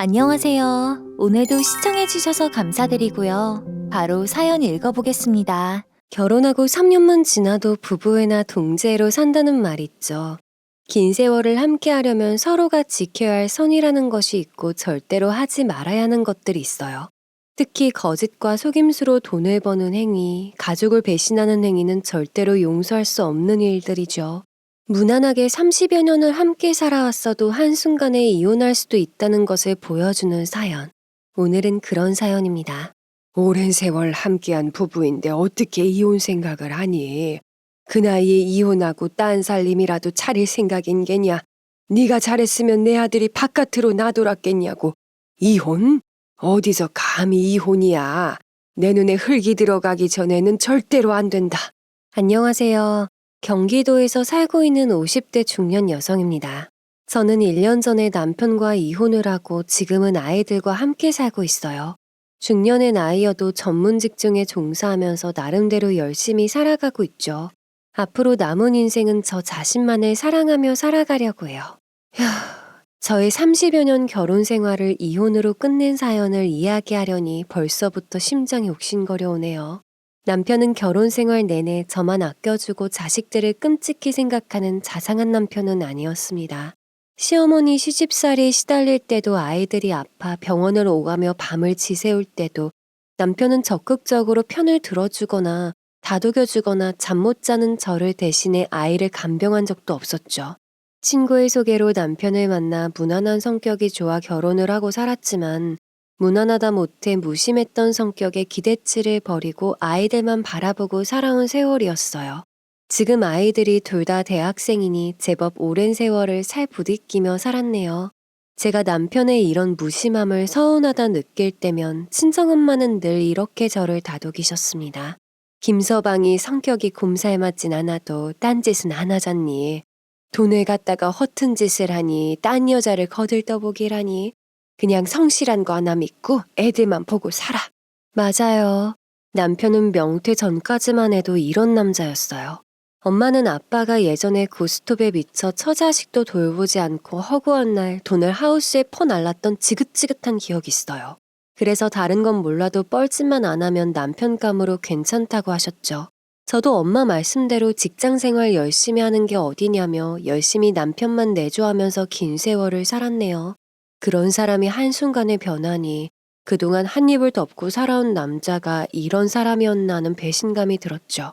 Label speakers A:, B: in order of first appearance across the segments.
A: 안녕하세요. 오늘도 시청해주셔서 감사드리고요. 바로 사연 읽어보겠습니다. 결혼하고 3년만 지나도 부부애나 동지애로 산다는 말 있죠. 긴 세월을 함께 하려면 서로가 지켜야 할 선이라는 것이 있고 절대로 하지 말아야 하는 것들이 있어요. 특히 거짓과 속임수로 돈을 버는 행위, 가족을 배신하는 행위는 절대로 용서할 수 없는 일들이죠. 무난하게 30여 년을 함께 살아왔어도 한순간에 이혼할 수도 있다는 것을 보여주는 사연. 오늘은 그런 사연입니다.
B: 오랜 세월 함께한 부부인데 어떻게 이혼 생각을 하니? 그 나이에 이혼하고 딴 살림이라도 차릴 생각인 게냐? 네가 잘했으면 내 아들이 바깥으로 나돌았겠냐고. 이혼? 어디서 감히 이혼이야? 내 눈에 흙이 들어가기 전에는 절대로 안 된다.
A: 안녕하세요. 경기도에서 살고 있는 50대 중년 여성입니다. 저는 1년 전에 남편과 이혼을 하고 지금은 아이들과 함께 살고 있어요. 중년의 나이여도 전문 직종에 종사하면서 나름대로 열심히 살아가고 있죠. 앞으로 남은 인생은 저 자신만을 사랑하며 살아가려고 해요. 휴, 저의 30여 년 결혼 생활을 이혼으로 끝낸 사연을 이야기하려니 벌써부터 심장이 옥신거려 오네요. 남편은 결혼 생활 내내 저만 아껴주고 자식들을 끔찍히 생각하는 자상한 남편은 아니었습니다. 시어머니 시집살이에 시달릴 때도 아이들이 아파 병원을 오가며 밤을 지새울 때도 남편은 적극적으로 편을 들어주거나 다독여주거나 잠 못 자는 저를 대신해 아이를 간병한 적도 없었죠. 친구의 소개로 남편을 만나 무난한 성격이 좋아 결혼을 하고 살았지만 무난하다 못해 무심했던 성격에 기대치를 버리고 아이들만 바라보고 살아온 세월이었어요. 지금 아이들이 둘 다 대학생이니 제법 오랜 세월을 살 부딪히며 살았네요. 제가 남편의 이런 무심함을 서운하다 느낄 때면 친정엄마는 늘 이렇게 저를 다독이셨습니다. 김서방이 성격이 곰살 맞진 않아도 딴짓은 안 하잖니. 돈을 갖다가 허튼 짓을 하니 딴 여자를 거들떠보기라니. 그냥 성실한 거 하나 믿고 애들만 보고 살아. 맞아요. 남편은 명퇴 전까지만 해도 이런 남자였어요. 엄마는 아빠가 예전에 고스톱에 미쳐 처자식도 돌보지 않고 허구한 날 돈을 하우스에 퍼날랐던 지긋지긋한 기억이 있어요. 그래서 다른 건 몰라도 뻘짓만 안 하면 남편 감으로 괜찮다고 하셨죠. 저도 엄마 말씀대로 직장 생활 열심히 하는 게 어디냐며 열심히 남편만 내조하면서 긴 세월을 살았네요. 그런 사람이 한순간에 변하니 그동안 한 입을 덮고 살아온 남자가 이런 사람이었나 하는 배신감이 들었죠.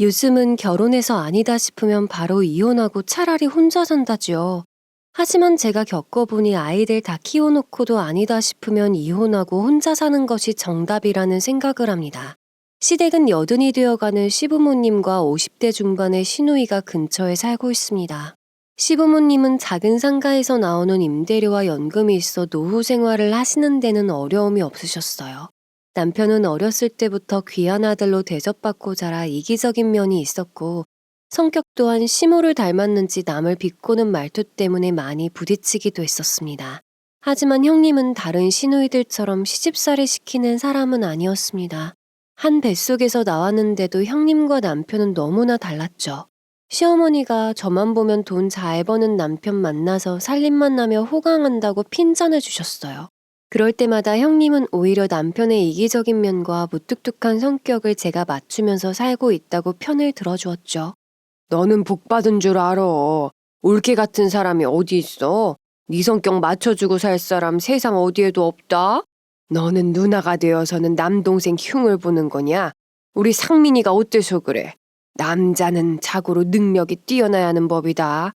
A: 요즘은 결혼해서 아니다 싶으면 바로 이혼하고 차라리 혼자 산다지요. 하지만 제가 겪어보니 아이들 다 키워놓고도 아니다 싶으면 이혼하고 혼자 사는 것이 정답이라는 생각을 합니다. 시댁은 여든이 되어가는 시부모님과 50대 중반의 시누이가 근처에 살고 있습니다. 시부모님은 작은 상가에서 나오는 임대료와 연금이 있어 노후 생활을 하시는 데는 어려움이 없으셨어요. 남편은 어렸을 때부터 귀한 아들로 대접받고 자라 이기적인 면이 있었고 성격 또한 시모를 닮았는지 남을 비꼬는 말투 때문에 많이 부딪히기도 했었습니다. 하지만 형님은 다른 시누이들처럼 시집살이 시키는 사람은 아니었습니다. 한 뱃속에서 나왔는데도 형님과 남편은 너무나 달랐죠. 시어머니가 저만 보면 돈 잘 버는 남편 만나서 살림만 나며 호강한다고 핀잔을 주셨어요. 그럴 때마다 형님은 오히려 남편의 이기적인 면과 무뚝뚝한 성격을 제가 맞추면서 살고 있다고 편을 들어주었죠.
B: 너는 복 받은 줄 알아. 올케 같은 사람이 어디 있어? 네 성격 맞춰주고 살 사람 세상 어디에도 없다? 너는 누나가 되어서는 남동생 흉을 보는 거냐? 우리 상민이가 어때서 그래? 남자는 자고로 능력이 뛰어나야 하는 법이다.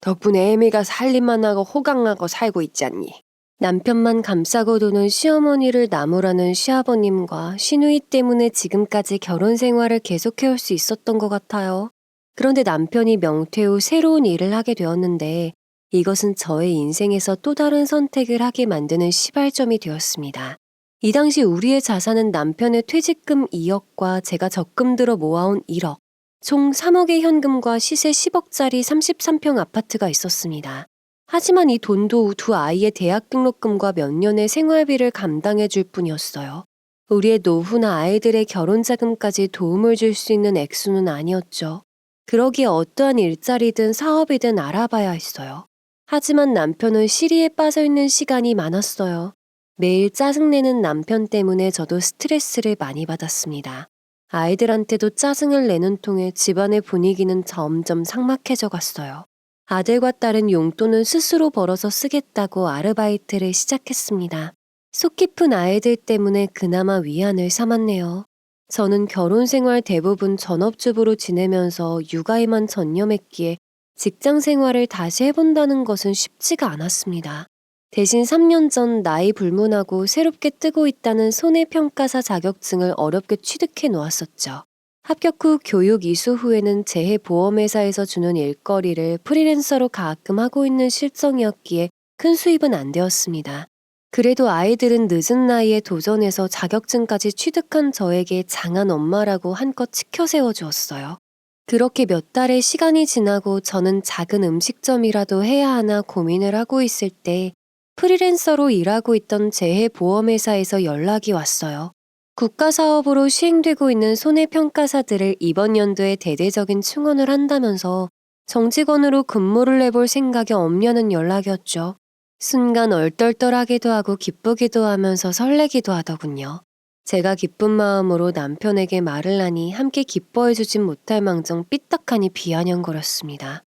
B: 덕분에 애미가 살림만 하고 호강하고 살고 있잖니.
A: 남편만 감싸고 도는 시어머니를 나무라는 시아버님과 시누이 때문에 지금까지 결혼 생활을 계속해올 수 있었던 것 같아요. 그런데 남편이 명퇴 후 새로운 일을 하게 되었는데 이것은 저의 인생에서 또 다른 선택을 하게 만드는 시발점이 되었습니다. 이 당시 우리의 자산은 남편의 퇴직금 2억과 제가 적금 들어 모아온 1억, 총 3억의 현금과 시세 10억짜리 33평 아파트가 있었습니다. 하지만 이 돈도 두 아이의 대학 등록금과 몇 년의 생활비를 감당해 줄 뿐이었어요. 우리의 노후나 아이들의 결혼 자금까지 도움을 줄 수 있는 액수는 아니었죠. 그러기에 어떠한 일자리든 사업이든 알아봐야 했어요. 하지만 남편은 시리에 빠져 있는 시간이 많았어요. 매일 짜증내는 남편 때문에 저도 스트레스를 많이 받았습니다. 아이들한테도 짜증을 내는 통에 집안의 분위기는 점점 삭막해져 갔어요. 아들과 딸은 용돈은 스스로 벌어서 쓰겠다고 아르바이트를 시작했습니다. 속 깊은 아이들 때문에 그나마 위안을 삼았네요. 저는 결혼 생활 대부분 전업주부로 지내면서 육아에만 전념했기에 직장 생활을 다시 해본다는 것은 쉽지가 않았습니다. 대신 3년 전 나이 불문하고 새롭게 뜨고 있다는 손해평가사 자격증을 어렵게 취득해 놓았었죠. 합격 후 교육 이수 후에는 재해보험회사에서 주는 일거리를 프리랜서로 가끔 하고 있는 실정이었기에 큰 수입은 안 되었습니다. 그래도 아이들은 늦은 나이에 도전해서 자격증까지 취득한 저에게 장한 엄마라고 한껏 치켜 세워주었어요. 그렇게 몇 달의 시간이 지나고 저는 작은 음식점이라도 해야 하나 고민을 하고 있을 때 프리랜서로 일하고 있던 재해보험회사에서 연락이 왔어요. 국가사업으로 시행되고 있는 손해평가사들을 이번 연도에 대대적인 충원을 한다면서 정직원으로 근무를 해볼 생각이 없냐는 연락이었죠. 순간 얼떨떨하기도 하고 기쁘기도 하면서 설레기도 하더군요. 제가 기쁜 마음으로 남편에게 말을 하니 함께 기뻐해주진 못할 망정 삐딱하니 비아냥거렸습니다.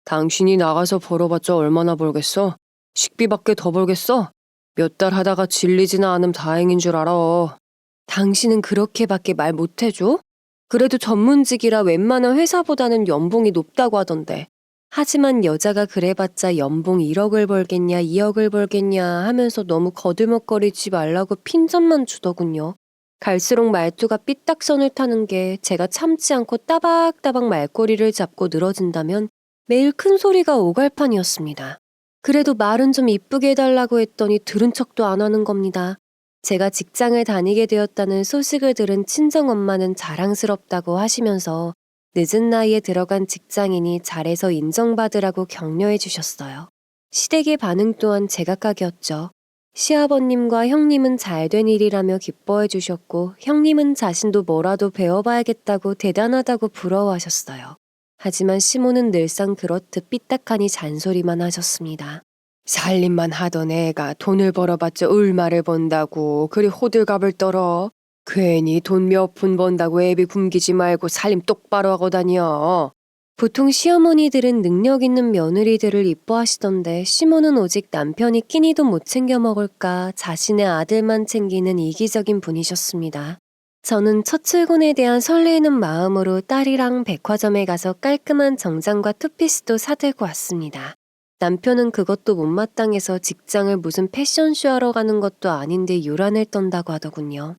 B: 당신이 나가서 벌어봤자 얼마나 벌겠어? 식비밖에 더 벌겠어? 몇 달 하다가 질리지나 않으면 다행인 줄 알아.
A: 당신은 그렇게밖에 말 못해줘? 그래도 전문직이라 웬만한 회사보다는 연봉이 높다고 하던데. 하지만 여자가 그래봤자 연봉 1억을 벌겠냐 2억을 벌겠냐 하면서 너무 거들먹거리지 말라고 핀잔만 주더군요. 갈수록 말투가 삐딱선을 타는 게 제가 참지 않고 따박따박 말꼬리를 잡고 늘어진다면 매일 큰 소리가 오갈 판이었습니다. 그래도 말은 좀 이쁘게 해달라고 했더니 들은 척도 안 하는 겁니다. 제가 직장을 다니게 되었다는 소식을 들은 친정엄마는 자랑스럽다고 하시면서 늦은 나이에 들어간 직장인이 잘해서 인정받으라고 격려해 주셨어요. 시댁의 반응 또한 제각각이었죠. 시아버님과 형님은 잘된 일이라며 기뻐해 주셨고 형님은 자신도 뭐라도 배워봐야겠다고 대단하다고 부러워하셨어요. 하지만 시모는 늘상 그렇듯 삐딱하니 잔소리만 하셨습니다.
B: 살림만 하던 애가 돈을 벌어봤자 얼마를 번다고 그리 호들갑을 떨어. 괜히 돈 몇 푼 번다고 애비 굶기지 말고 살림 똑바로 하고 다녀.
A: 보통 시어머니들은 능력 있는 며느리들을 이뻐하시던데 시모는 오직 남편이 끼니도 못 챙겨 먹을까 자신의 아들만 챙기는 이기적인 분이셨습니다. 저는 첫 출근에 대한 설레이는 마음으로 딸이랑 백화점에 가서 깔끔한 정장과 투피스도 사들고 왔습니다. 남편은 그것도 못마땅해서 직장을 무슨 패션쇼 하러 가는 것도 아닌데 요란을 떤다고 하더군요.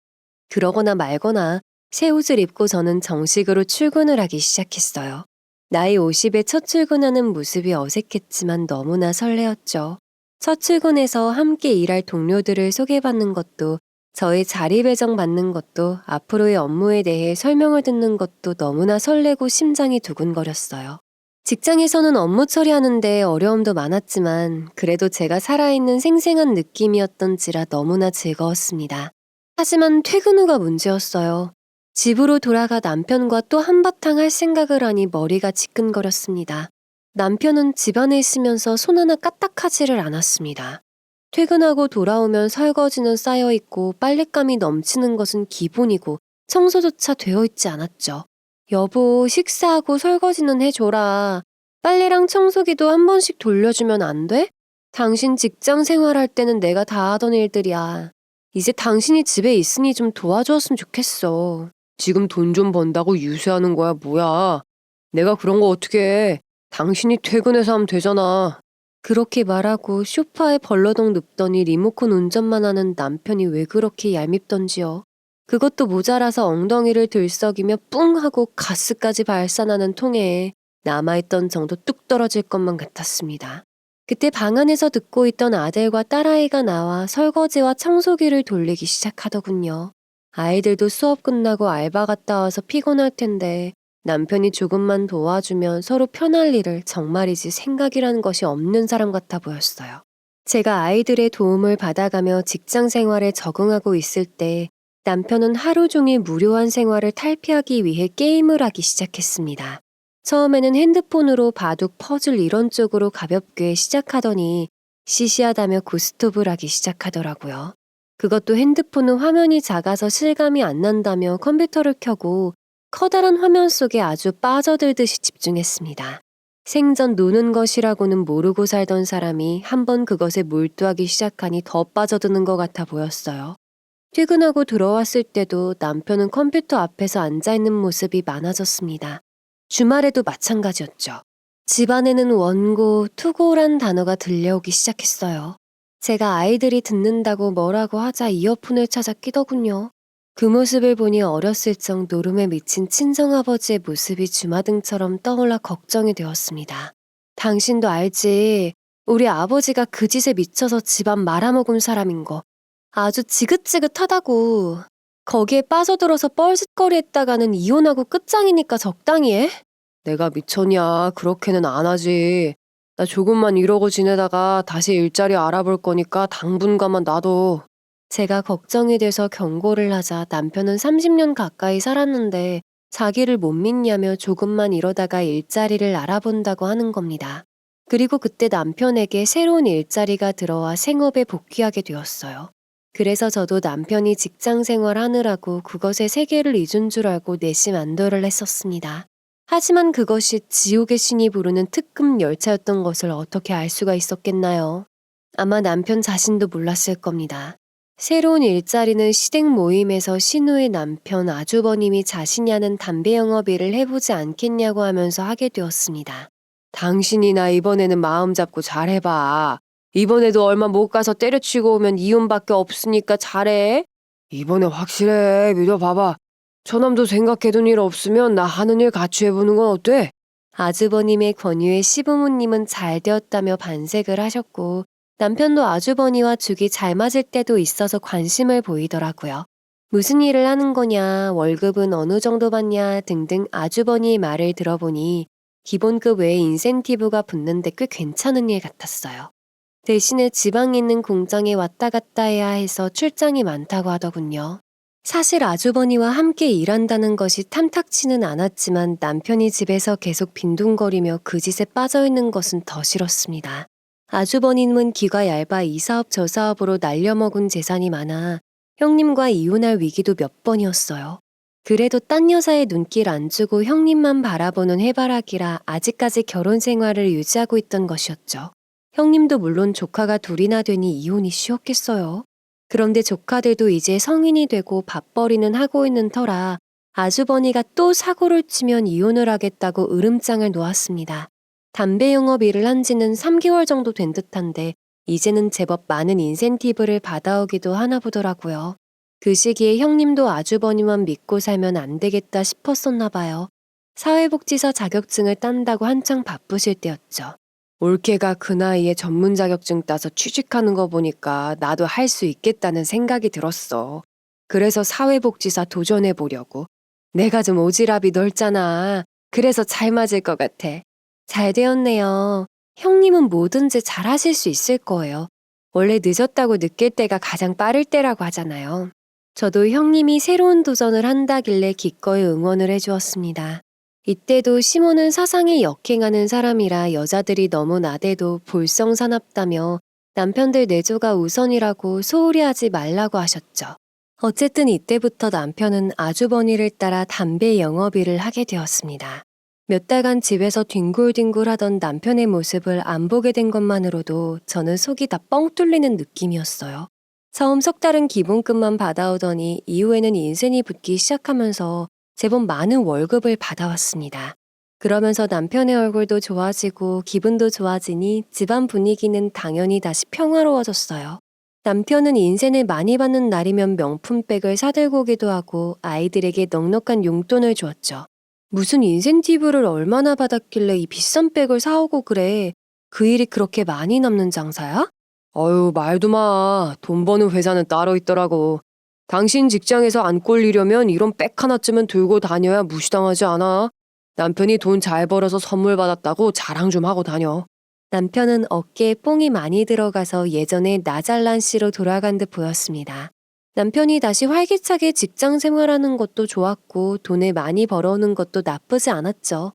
A: 그러거나 말거나 새 옷을 입고 저는 정식으로 출근을 하기 시작했어요. 나이 50에 첫 출근하는 모습이 어색했지만 너무나 설레었죠. 첫 출근해서 함께 일할 동료들을 소개받는 것도 저의 자리 배정 받는 것도 앞으로의 업무에 대해 설명을 듣는 것도 너무나 설레고 심장이 두근거렸어요. 직장에서는 업무 처리하는데 어려움도 많았지만 그래도 제가 살아있는 생생한 느낌이었던지라 너무나 즐거웠습니다. 하지만 퇴근 후가 문제였어요. 집으로 돌아가 남편과 또 한바탕 할 생각을 하니 머리가 지끈거렸습니다. 남편은 집안에 있으면서 손 하나 까딱하지를 않았습니다. 퇴근하고 돌아오면 설거지는 쌓여있고 빨랫감이 넘치는 것은 기본이고 청소조차 되어 있지 않았죠. 여보, 식사하고 설거지는 해줘라. 빨래랑 청소기도 한 번씩 돌려주면 안 돼? 당신 직장 생활할 때는 내가 다 하던 일들이야. 이제 당신이 집에 있으니 좀 도와주었으면 좋겠어.
B: 지금 돈 좀 번다고 유세하는 거야 뭐야. 내가 그런 거 어떻게 해. 당신이 퇴근해서 하면 되잖아.
A: 그렇게 말하고 소파에 벌러덩 눕더니 리모컨 운전만 하는 남편이 왜 그렇게 얄밉던지요. 그것도 모자라서 엉덩이를 들썩이며 뿡 하고 가스까지 발산하는 통에 남아있던 정도 뚝 떨어질 것만 같았습니다. 그때 방 안에서 듣고 있던 아들과 딸아이가 나와 설거지와 청소기를 돌리기 시작하더군요. 아이들도 수업 끝나고 알바 갔다 와서 피곤할 텐데 남편이 조금만 도와주면 서로 편할 일을 정말이지 생각이라는 것이 없는 사람 같아 보였어요. 제가 아이들의 도움을 받아가며 직장 생활에 적응하고 있을 때 남편은 하루 종일 무료한 생활을 탈피하기 위해 게임을 하기 시작했습니다. 처음에는 핸드폰으로 바둑, 퍼즐 이런 쪽으로 가볍게 시작하더니 시시하다며 고스톱을 하기 시작하더라고요. 그것도 핸드폰은 화면이 작아서 실감이 안 난다며 컴퓨터를 켜고 커다란 화면 속에 아주 빠져들듯이 집중했습니다. 생전 노는 것이라고는 모르고 살던 사람이 한번 그것에 몰두하기 시작하니 더 빠져드는 것 같아 보였어요. 퇴근하고 들어왔을 때도 남편은 컴퓨터 앞에서 앉아있는 모습이 많아졌습니다. 주말에도 마찬가지였죠. 집안에는 원고, 투고란 단어가 들려오기 시작했어요. 제가 아이들이 듣는다고 뭐라고 하자 이어폰을 찾아 끼더군요. 그 모습을 보니 어렸을 적 노름에 미친 친정아버지의 모습이 주마등처럼 떠올라 걱정이 되었습니다. 당신도 알지. 우리 아버지가 그 짓에 미쳐서 집안 말아먹은 사람인 거. 아주 지긋지긋하다고. 거기에 빠져들어서 뻘짓거리 했다가는 이혼하고 끝장이니까 적당히 해.
B: 내가 미쳤냐? 그렇게는 안 하지. 나 조금만 이러고 지내다가 다시 일자리 알아볼 거니까 당분간만 놔둬.
A: 제가 걱정이 돼서 경고를 하자 남편은 30년 가까이 살았는데 자기를 못 믿냐며 조금만 이러다가 일자리를 알아본다고 하는 겁니다. 그리고 그때 남편에게 새로운 일자리가 들어와 생업에 복귀하게 되었어요. 그래서 저도 남편이 직장 생활하느라고 그것에 세계를 잊은 줄 알고 내심 안도를 했었습니다. 하지만 그것이 지옥의 신이 부르는 특급 열차였던 것을 어떻게 알 수가 있었겠나요? 아마 남편 자신도 몰랐을 겁니다. 새로운 일자리는 시댁 모임에서 신우의 남편 아주버님이 자신이 하는 담배 영업 일을 해보지 않겠냐고 하면서 하게 되었습니다.
B: 당신이 나 이번에는 마음 잡고 잘해봐. 이번에도 얼마 못 가서 때려치고 오면 이혼밖에 없으니까 잘해. 이번에 확실해. 믿어봐봐. 저남도 생각해둔 일 없으면 나 하는 일 같이 해보는 건 어때?
A: 아주버님의 권유에 시부모님은 잘 되었다며 반색을 하셨고 남편도 아주버니와 죽이 잘 맞을 때도 있어서 관심을 보이더라고요. 무슨 일을 하는 거냐, 월급은 어느 정도 받냐 등등 아주버니의 말을 들어보니 기본급 외에 인센티브가 붙는데 꽤 괜찮은 일 같았어요. 대신에 지방에 있는 공장에 왔다 갔다 해야 해서 출장이 많다고 하더군요. 사실 아주버니와 함께 일한다는 것이 탐탁치는 않았지만 남편이 집에서 계속 빈둥거리며 그 짓에 빠져있는 것은 더 싫었습니다. 아주버님은 기가 얇아 이 사업 저 사업으로 날려먹은 재산이 많아 형님과 이혼할 위기도 몇 번이었어요. 그래도 딴 여자의 눈길 안 주고 형님만 바라보는 해바라기라 아직까지 결혼 생활을 유지하고 있던 것이었죠. 형님도 물론 조카가 둘이나 되니 이혼이 쉬웠겠어요. 그런데 조카들도 이제 성인이 되고 밥벌이는 하고 있는 터라 아주버니가 또 사고를 치면 이혼을 하겠다고 으름장을 놓았습니다. 담배 영업 일을 한 지는 3개월 정도 된 듯한데 이제는 제법 많은 인센티브를 받아오기도 하나 보더라고요. 그 시기에 형님도 아주버니만 믿고 살면 안 되겠다 싶었었나 봐요. 사회복지사 자격증을 딴다고 한창 바쁘실 때였죠.
B: 올케가 그 나이에 전문 자격증 따서 취직하는 거 보니까 나도 할 수 있겠다는 생각이 들었어. 그래서 사회복지사 도전해 보려고. 내가 좀 오지랖이 넓잖아. 그래서 잘 맞을 것 같아.
A: 잘 되었네요. 형님은 뭐든지 잘 하실 수 있을 거예요. 원래 늦었다고 느낄 때가 가장 빠를 때라고 하잖아요. 저도 형님이 새로운 도전을 한다길래 기꺼이 응원을 해주었습니다. 이때도 시모는 사상에 역행하는 사람이라 여자들이 너무 나대도 볼성사납다며 남편들 내조가 우선이라고 소홀히 하지 말라고 하셨죠. 어쨌든 이때부터 남편은 아주버니를 따라 담배 영업일을 하게 되었습니다. 몇 달간 집에서 뒹굴뒹굴 하던 남편의 모습을 안 보게 된 것만으로도 저는 속이 다 뻥 뚫리는 느낌이었어요. 처음 석 달은 기본급만 받아오더니 이후에는 인센이 붙기 시작하면서 제법 많은 월급을 받아왔습니다. 그러면서 남편의 얼굴도 좋아지고 기분도 좋아지니 집안 분위기는 당연히 다시 평화로워졌어요. 남편은 인센을 많이 받는 날이면 명품백을 사들고 오기도 하고 아이들에게 넉넉한 용돈을 주었죠. 무슨 인센티브를 얼마나 받았길래 이 비싼 백을 사오고 그래. 그 일이 그렇게 많이 남는 장사야?
B: 어휴, 말도 마. 돈 버는 회사는 따로 있더라고. 당신 직장에서 안 꼴리려면 이런 백 하나쯤은 들고 다녀야 무시당하지 않아? 남편이 돈 잘 벌어서 선물 받았다고 자랑 좀 하고 다녀.
A: 남편은 어깨에 뽕이 많이 들어가서 예전에 나잘난 씨로 돌아간 듯 보였습니다. 남편이 다시 활기차게 직장 생활하는 것도 좋았고 돈을 많이 벌어오는 것도 나쁘지 않았죠.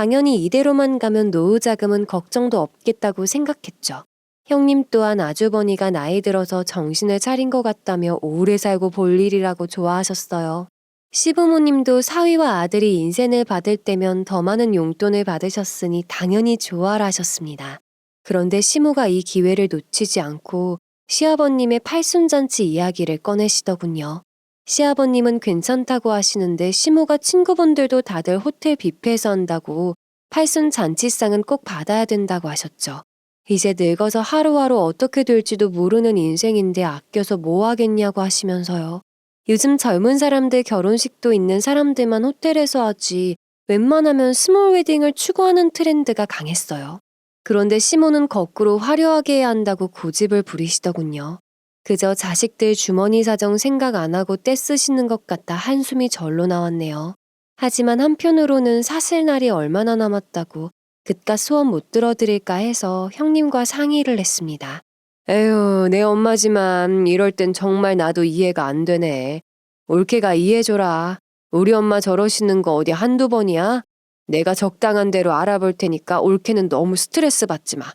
A: 당연히 이대로만 가면 노후 자금은 걱정도 없겠다고 생각했죠. 형님 또한 아주버니가 나이 들어서 정신을 차린 것 같다며 오래 살고 볼 일이라고 좋아하셨어요. 시부모님도 사위와 아들이 인센을 받을 때면 더 많은 용돈을 받으셨으니 당연히 좋아라 하셨습니다. 그런데 시모가 이 기회를 놓치지 않고 시아버님의 팔순잔치 이야기를 꺼내시더군요. 시아버님은 괜찮다고 하시는데 시모가 친구분들도 다들 호텔 뷔페에서 한다고 팔순잔치상은 꼭 받아야 된다고 하셨죠. 이제 늙어서 하루하루 어떻게 될지도 모르는 인생인데 아껴서 뭐 하겠냐고 하시면서요. 요즘 젊은 사람들 결혼식도 있는 사람들만 호텔에서 하지 웬만하면 스몰 웨딩을 추구하는 트렌드가 강했어요. 그런데 시모는 거꾸로 화려하게 해야 한다고 고집을 부리시더군요. 그저 자식들 주머니 사정 생각 안 하고 떼쓰시는 것 같아 한숨이 절로 나왔네요. 하지만 한편으로는 사실 날이 얼마나 남았다고 그깟 소원 못 들어드릴까 해서 형님과 상의를 했습니다. 에휴, 내 엄마지만 이럴 땐 정말 나도 이해가 안 되네. 올케가 이해해줘라. 우리 엄마 저러시는 거 어디 한두 번이야? 내가 적당한 대로 알아볼 테니까 올케는 너무 스트레스 받지 마.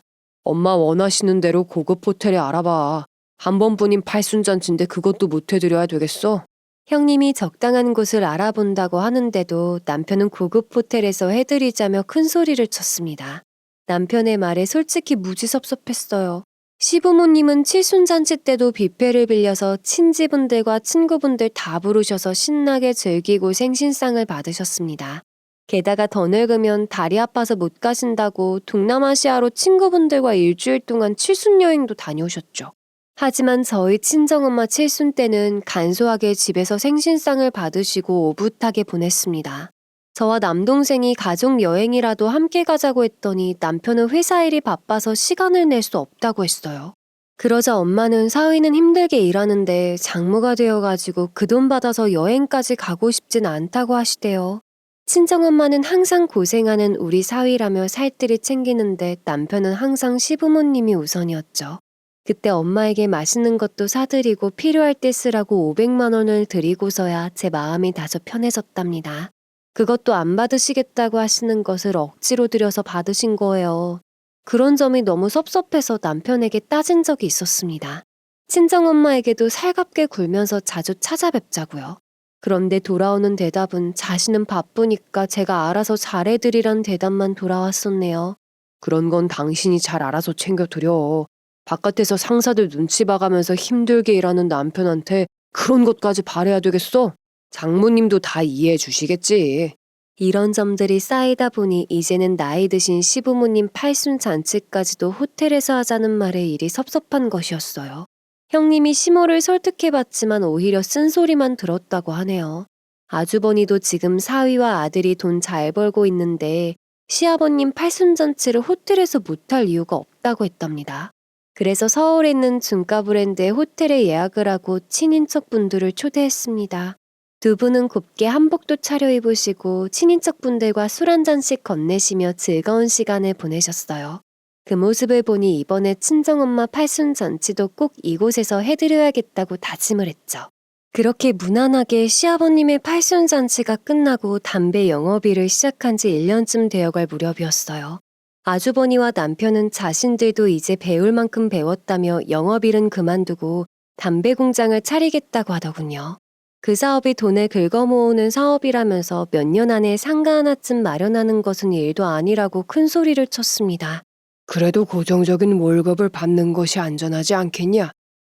A: 엄마 원하시는 대로 고급 호텔에 알아봐. 한 번뿐인 팔순잔치인데 그것도 못 해드려야 되겠어? 형님이 적당한 곳을 알아본다고 하는데도 남편은 고급 호텔에서 해드리자며 큰 소리를 쳤습니다. 남편의 말에 솔직히 무지 섭섭했어요. 시부모님은 칠순잔치 때도 뷔페를 빌려서 친지분들과 친구분들 다 부르셔서 신나게 즐기고 생신상을 받으셨습니다. 게다가 더 늙으면 다리 아파서 못 가신다고 동남아시아로 친구분들과 일주일 동안 칠순여행도 다녀오셨죠. 하지만 저희 친정엄마 칠순 때는 간소하게 집에서 생신상을 받으시고 오붓하게 보냈습니다. 저와 남동생이 가족 여행이라도 함께 가자고 했더니 남편은 회사 일이 바빠서 시간을 낼 수 없다고 했어요. 그러자 엄마는 사위는 힘들게 일하는데 장모가 되어가지고 그 돈 받아서 여행까지 가고 싶진 않다고 하시대요. 친정엄마는 항상 고생하는 우리 사위라며 살뜰히 챙기는데 남편은 항상 시부모님이 우선이었죠. 그때 엄마에게 맛있는 것도 사드리고 필요할 때 쓰라고 500만 원을 드리고서야 제 마음이 다소 편해졌답니다. 그것도 안 받으시겠다고 하시는 것을 억지로 들여서 받으신 거예요. 그런 점이 너무 섭섭해서 남편에게 따진 적이 있었습니다. 친정엄마에게도 살갑게 굴면서 자주 찾아뵙자고요. 그런데 돌아오는 대답은 자신은 바쁘니까 제가 알아서 잘해드리란 대답만 돌아왔었네요. 그런 건 당신이 잘 알아서 챙겨드려. 바깥에서 상사들 눈치 봐가면서 힘들게 일하는 남편한테 그런 것까지 바래야 되겠어? 장모님도 다 이해해 주시겠지. 이런 점들이 쌓이다 보니 이제는 나이 드신 시부모님 팔순 잔치까지도 호텔에서 하자는 말에 일이 섭섭한 것이었어요. 형님이 시모를 설득해봤지만 오히려 쓴소리만 들었다고 하네요. 아주버니도 지금 사위와 아들이 돈 잘 벌고 있는데 시아버님 팔순 잔치를 호텔에서 못할 이유가 없다고 했답니다. 그래서 서울에 있는 중가 브랜드의 호텔에 예약을 하고 친인척분들을 초대했습니다. 두 분은 곱게 한복도 차려입으시고 친인척분들과 술 한 잔씩 건네시며 즐거운 시간을 보내셨어요. 그 모습을 보니 이번에 친정엄마 팔순잔치도 꼭 이곳에서 해드려야겠다고 다짐을 했죠. 그렇게 무난하게 시아버님의 팔순잔치가 끝나고 담배 영업일을 시작한 지 1년쯤 되어갈 무렵이었어요. 아주버니와 남편은 자신들도 이제 배울 만큼 배웠다며 영업일은 그만두고 담배 공장을 차리겠다고 하더군요. 그 사업이 돈을 긁어모으는 사업이라면서 몇 년 안에 상가 하나쯤 마련하는 것은 일도 아니라고 큰 소리를 쳤습니다.
B: 그래도 고정적인 월급을 받는 것이 안전하지 않겠냐?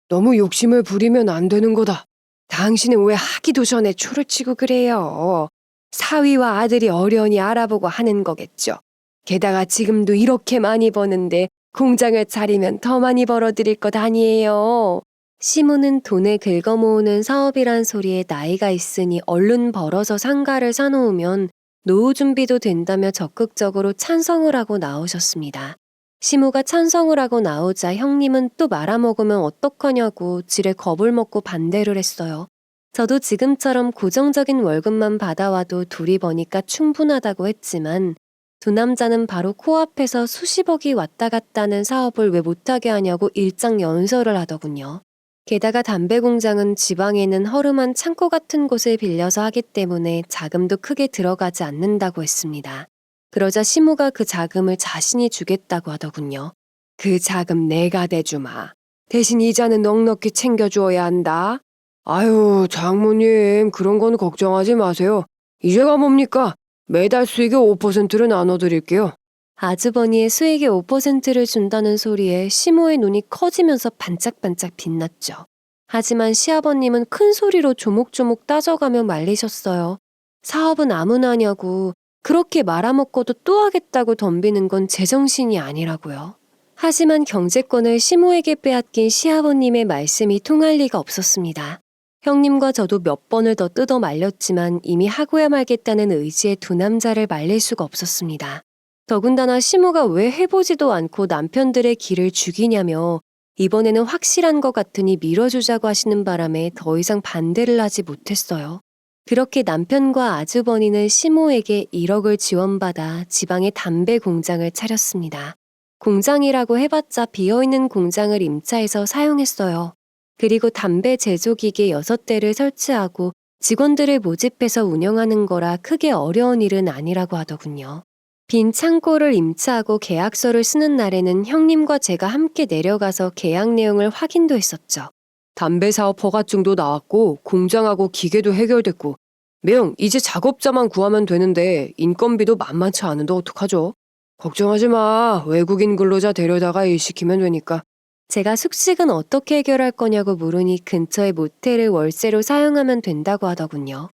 B: 너무 욕심을 부리면 안 되는 거다. 당신은 왜 하기도 전에 초를 치고 그래요? 사위와 아들이 어련히 알아보고 하는 거겠죠. 게다가 지금도 이렇게 많이 버는데 공장을 차리면 더 많이 벌어들일 것 아니에요.
A: 시모는 돈을 긁어모으는 사업이란 소리에 나이가 있으니 얼른 벌어서 상가를 사놓으면 노후 준비도 된다며 적극적으로 찬성을 하고 나오셨습니다. 시모가 찬성을 하고 나오자 형님은 또 말아먹으면 어떡하냐고 지레 겁을 먹고 반대를 했어요. 저도 지금처럼 고정적인 월급만 받아와도 둘이 버니까 충분하다고 했지만 두 남자는 바로 코앞에서 수십억이 왔다 갔다는 사업을 왜 못하게 하냐고 일장 연설을 하더군요. 게다가 담배 공장은 지방에는 허름한 창고 같은 곳을 빌려서 하기 때문에 자금도 크게 들어가지 않는다고 했습니다. 그러자 시모가 그 자금을 자신이 주겠다고 하더군요.
B: 그 자금 내가 대주마. 대신 이자는 넉넉히 챙겨주어야 한다. 아유, 장모님, 그런 건 걱정하지 마세요. 이제가 뭡니까? 매달 수익의 5%를 나눠드릴게요.
A: 아주버니의 수익의 5%를 준다는 소리에 시모의 눈이 커지면서 반짝반짝 빛났죠. 하지만 시아버님은 큰 소리로 조목조목 따져가며 말리셨어요. 사업은 아무나 하냐고, 그렇게 말아먹고도 또 하겠다고 덤비는 건 제정신이 아니라고요. 하지만 경제권을 시모에게 빼앗긴 시아버님의 말씀이 통할 리가 없었습니다. 형님과 저도 몇 번을 더 뜯어 말렸지만 이미 하고야 말겠다는 의지에 두 남자를 말릴 수가 없었습니다. 더군다나 시모가 왜 해보지도 않고 남편들의 길을 죽이냐며 이번에는 확실한 것 같으니 밀어주자고 하시는 바람에 더 이상 반대를 하지 못했어요. 그렇게 남편과 아주버니는 시모에게 1억을 지원받아 지방에 담배 공장을 차렸습니다. 공장이라고 해봤자 비어있는 공장을 임차해서 사용했어요. 그리고 담배 제조기계 6대를 설치하고 직원들을 모집해서 운영하는 거라 크게 어려운 일은 아니라고 하더군요. 빈 창고를 임차하고 계약서를 쓰는 날에는 형님과 제가 함께 내려가서 계약 내용을 확인도 했었죠.
B: 담배 사업 허가증도 나왔고 공장하고 기계도 해결됐고 매형 이제 작업자만 구하면 되는데 인건비도 만만치 않은데 어떡하죠? 걱정하지 마. 외국인 근로자 데려다가 일 시키면 되니까.
A: 제가 숙식은 어떻게 해결할 거냐고 물으니 근처의 모텔을 월세로 사용하면 된다고 하더군요.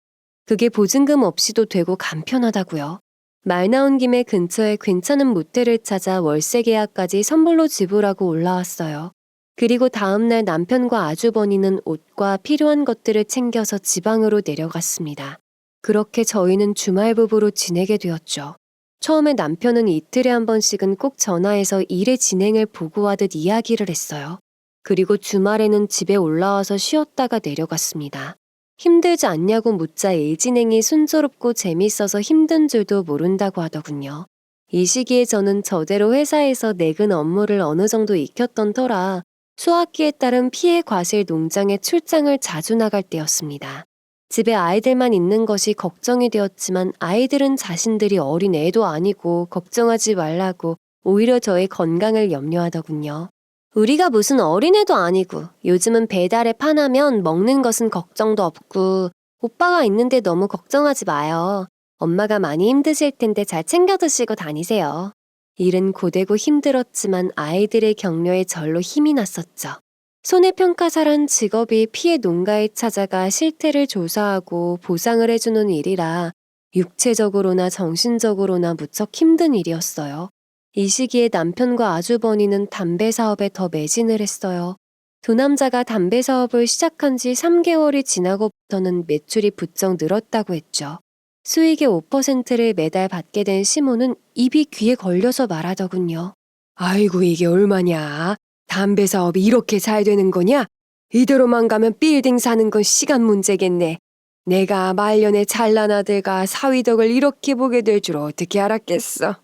A: 그게 보증금 없이도 되고 간편하다고요. 말 나온 김에 근처에 괜찮은 모텔을 찾아 월세 계약까지 선불로 지불하고 올라왔어요. 그리고 다음날 남편과 아주버니는 옷과 필요한 것들을 챙겨서 지방으로 내려갔습니다. 그렇게 저희는 주말 부부로 지내게 되었죠. 처음에 남편은 이틀에 한 번씩은 꼭 전화해서 일의 진행을 보고하듯 이야기를 했어요. 그리고 주말에는 집에 올라와서 쉬었다가 내려갔습니다. 힘들지 않냐고 묻자 일 진행이 순조롭고 재밌어서 힘든 줄도 모른다고 하더군요. 이 시기에 저는 저대로 회사에서 내근 업무를 어느 정도 익혔던 터라 수학기에 따른 피해 과실 농장에 출장을 자주 나갈 때였습니다. 집에 아이들만 있는 것이 걱정이 되었지만 아이들은 자신들이 어린 애도 아니고 걱정하지 말라고 오히려 저의 건강을 염려하더군요. 우리가 무슨 어린애도 아니고 요즘은 배달에 파나면 먹는 것은 걱정도 없고 오빠가 있는데 너무 걱정하지 마요. 엄마가 많이 힘드실 텐데 잘 챙겨 드시고 다니세요. 일은 고되고 힘들었지만 아이들의 격려에 절로 힘이 났었죠. 손해평가사란 직업이 피해 농가에 찾아가 실태를 조사하고 보상을 해주는 일이라 육체적으로나 정신적으로나 무척 힘든 일이었어요. 이 시기에 남편과 아주버니는 담배 사업에 더 매진을 했어요. 두 남자가 담배 사업을 시작한 지 3개월이 지나고부터는 매출이 부쩍 늘었다고 했죠. 수익의 5%를 매달 받게 된 시모는 입이 귀에 걸려서 말하더군요.
B: 아이고 이게 얼마냐? 담배 사업이 이렇게 잘 되는 거냐? 이대로만 가면 빌딩 사는 건 시간 문제겠네. 내가 말년에 잘난 아들과 사위덕을 이렇게 보게 될 줄 어떻게 알았겠어.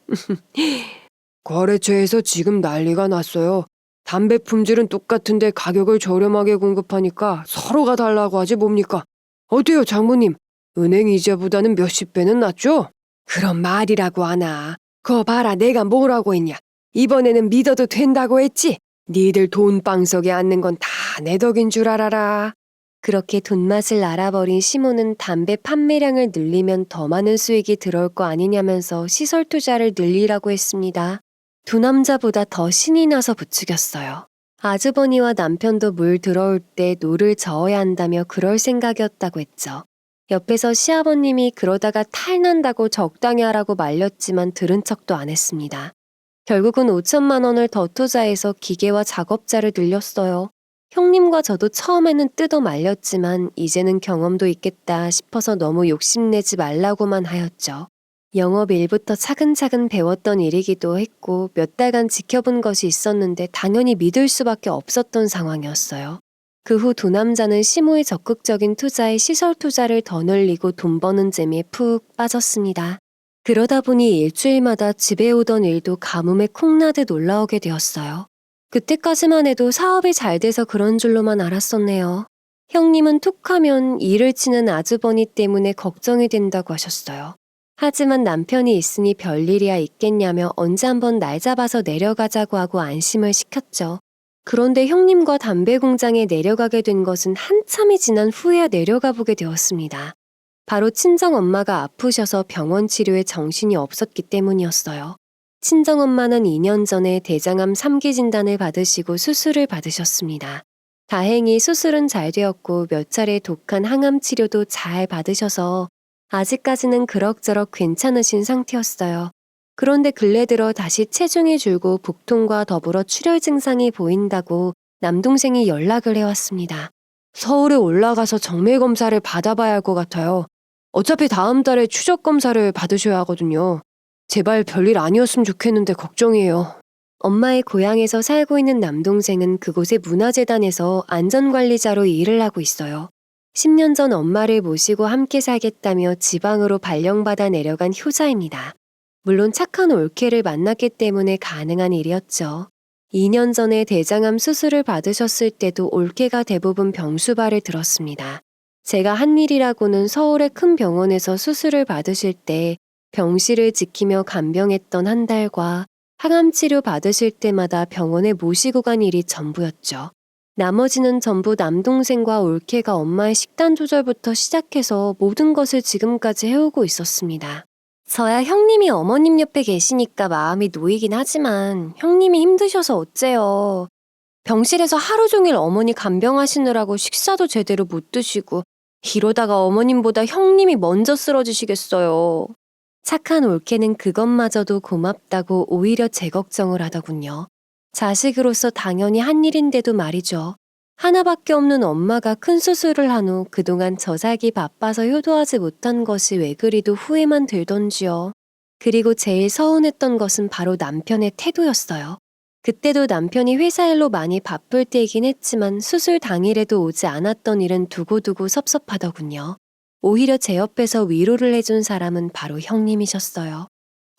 B: 거래처에서 지금 난리가 났어요. 담배 품질은 똑같은데 가격을 저렴하게 공급하니까 서로가 달라고 하지 뭡니까? 어때요 장모님? 은행 이자보다는 몇십 배는 낫죠? 그런 말이라고 하나. 거 봐라 내가 뭐라고 했냐. 이번에는 믿어도 된다고 했지. 니들 돈방석에 앉는 건 다 내 덕인 줄 알아라.
A: 그렇게 돈맛을 알아버린 시모는 담배 판매량을 늘리면 더 많은 수익이 들어올 거 아니냐면서 시설 투자를 늘리라고 했습니다. 두 남자보다 더 신이 나서 부추겼어요. 아주버니와 남편도 물 들어올 때 노를 저어야 한다며 그럴 생각이었다고 했죠. 옆에서 시아버님이 그러다가 탈난다고 적당히 하라고 말렸지만 들은 척도 안 했습니다. 결국은 5천만 원을 더 투자해서 기계와 작업자를 늘렸어요. 형님과 저도 처음에는 뜯어 말렸지만 이제는 경험도 있겠다 싶어서 너무 욕심내지 말라고만 하였죠. 영업 일부터 차근차근 배웠던 일이기도 했고 몇 달간 지켜본 것이 있었는데 당연히 믿을 수밖에 없었던 상황이었어요. 그 후 두 남자는 시모의 적극적인 투자에 시설 투자를 더 늘리고 돈 버는 재미에 푹 빠졌습니다. 그러다 보니 일주일마다 집에 오던 일도 가뭄에 콩나듯 올라오게 되었어요. 그때까지만 해도 사업이 잘 돼서 그런 줄로만 알았었네요. 형님은 툭하면 일을 치는 아주버니 때문에 걱정이 된다고 하셨어요. 하지만 남편이 있으니 별일이야 있겠냐며 언제 한번 날 잡아서 내려가자고 하고 안심을 시켰죠. 그런데 형님과 담배 공장에 내려가게 된 것은 한참이 지난 후에야 내려가 보게 되었습니다. 바로 친정엄마가 아프셔서 병원 치료에 정신이 없었기 때문이었어요. 친정엄마는 2년 전에 대장암 3기 진단을 받으시고 수술을 받으셨습니다. 다행히 수술은 잘 되었고 몇 차례 독한 항암 치료도 잘 받으셔서 아직까지는 그럭저럭 괜찮으신 상태였어요. 그런데 근래 들어 다시 체중이 줄고 복통과 더불어 출혈 증상이 보인다고 남동생이 연락을 해왔습니다.
B: 서울에 올라가서 정밀 검사를 받아봐야 할 것 같아요. 어차피 다음 달에 추적 검사를 받으셔야 하거든요. 제발 별일 아니었으면 좋겠는데 걱정이에요.
A: 엄마의 고향에서 살고 있는 남동생은 그곳의 문화재단에서 안전관리자로 일을 하고 있어요. 10년 전 엄마를 모시고 함께 살겠다며 지방으로 발령받아 내려간 효자입니다. 물론 착한 올케를 만났기 때문에 가능한 일이었죠. 2년 전에 대장암 수술을 받으셨을 때도 올케가 대부분 병수발을 들었습니다. 제가 한 일이라고는 서울의 큰 병원에서 수술을 받으실 때 병실을 지키며 간병했던 한 달과 항암 치료 받으실 때마다 병원에 모시고 간 일이 전부였죠. 나머지는 전부 남동생과 올케가 엄마의 식단 조절부터 시작해서 모든 것을 지금까지 해오고 있었습니다. 저야 형님이 어머님 옆에 계시니까 마음이 놓이긴 하지만 형님이 힘드셔서 어째요. 병실에서 하루 종일 어머니 간병하시느라고 식사도 제대로 못 드시고 이러다가 어머님보다 형님이 먼저 쓰러지시겠어요. 착한 올케는 그것마저도 고맙다고 오히려 제 걱정을 하더군요. 자식으로서 당연히 한 일인데도 말이죠. 하나밖에 없는 엄마가 큰 수술을 한 후 그동안 저 살기 바빠서 효도하지 못한 것이 왜 그리도 후회만 들던지요. 그리고 제일 서운했던 것은 바로 남편의 태도였어요. 그때도 남편이 회사 일로 많이 바쁠 때이긴 했지만 수술 당일에도 오지 않았던 일은 두고두고 섭섭하더군요. 오히려 제 옆에서 위로를 해준 사람은 바로 형님이셨어요.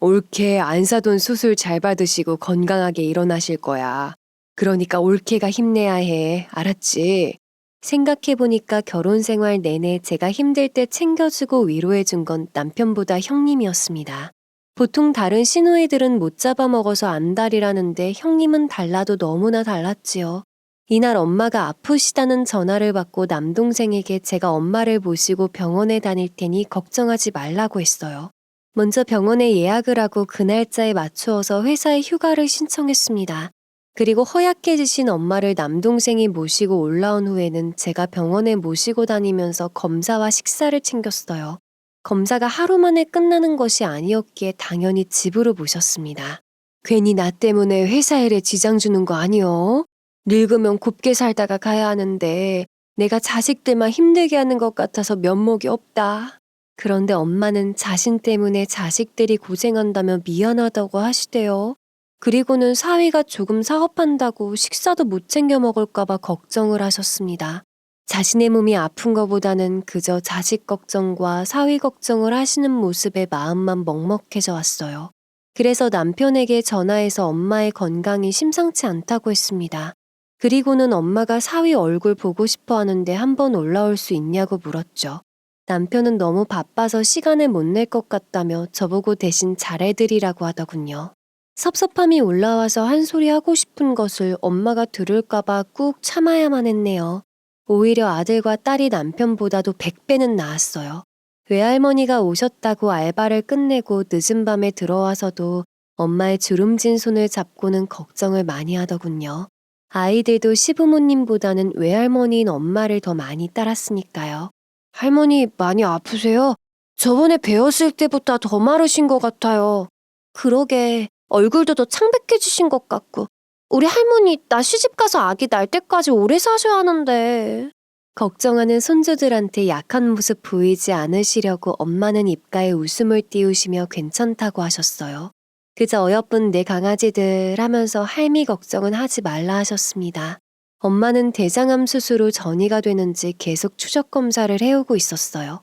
B: 올케 안사돈 수술 잘 받으시고 건강하게 일어나실 거야. 그러니까 올케가 힘내야 해. 알았지?
A: 생각해보니까 결혼 생활 내내 제가 힘들 때 챙겨주고 위로해준 건 남편보다 형님이었습니다. 보통 다른 시누이들은 못 잡아먹어서 안달이라는데 형님은 달라도 너무나 달랐지요. 이날 엄마가 아프시다는 전화를 받고 남동생에게 제가 엄마를 모시고 병원에 다닐 테니 걱정하지 말라고 했어요. 먼저 병원에 예약을 하고 그 날짜에 맞추어서 회사에 휴가를 신청했습니다. 그리고 허약해지신 엄마를 남동생이 모시고 올라온 후에는 제가 병원에 모시고 다니면서 검사와 식사를 챙겼어요. 검사가 하루 만에 끝나는 것이 아니었기에 당연히 집으로 모셨습니다.
B: 괜히 나 때문에 회사 일에 지장 주는 거 아니요? 늙으면 곱게 살다가 가야 하는데 내가 자식들만 힘들게 하는 것 같아서 면목이 없다.
A: 그런데 엄마는 자신 때문에 자식들이 고생한다며 미안하다고 하시대요. 그리고는 사위가 조금 사업한다고 식사도 못 챙겨 먹을까봐 걱정을 하셨습니다. 자신의 몸이 아픈 것보다는 그저 자식 걱정과 사위 걱정을 하시는 모습에 마음만 먹먹해져 왔어요. 그래서 남편에게 전화해서 엄마의 건강이 심상치 않다고 했습니다. 그리고는 엄마가 사위 얼굴 보고 싶어 하는데 한번 올라올 수 있냐고 물었죠. 남편은 너무 바빠서 시간을 못 낼 것 같다며 저보고 대신 잘해드리라고 하더군요. 섭섭함이 올라와서 한 소리 하고 싶은 것을 엄마가 들을까봐 꾹 참아야만 했네요. 오히려 아들과 딸이 남편보다도 100배는 나았어요. 외할머니가 오셨다고 알바를 끝내고 늦은 밤에 들어와서도 엄마의 주름진 손을 잡고는 걱정을 많이 하더군요. 아이들도 시부모님보다는 외할머니인 엄마를 더 많이 따랐으니까요.
B: 할머니 많이 아프세요? 저번에 뵈었을 때보다 더 마르신 것 같아요.
A: 그러게 얼굴도 더 창백해지신 것 같고 우리 할머니 나 시집가서 아기 날 때까지 오래 사셔야 하는데. 걱정하는 손주들한테 약한 모습 보이지 않으시려고 엄마는 입가에 웃음을 띄우시며 괜찮다고 하셨어요. 그저 어여쁜 내 강아지들 하면서 할미 걱정은 하지 말라 하셨습니다. 엄마는 대장암 수술 후 전이가 되는지 계속 추적 검사를 해오고 있었어요.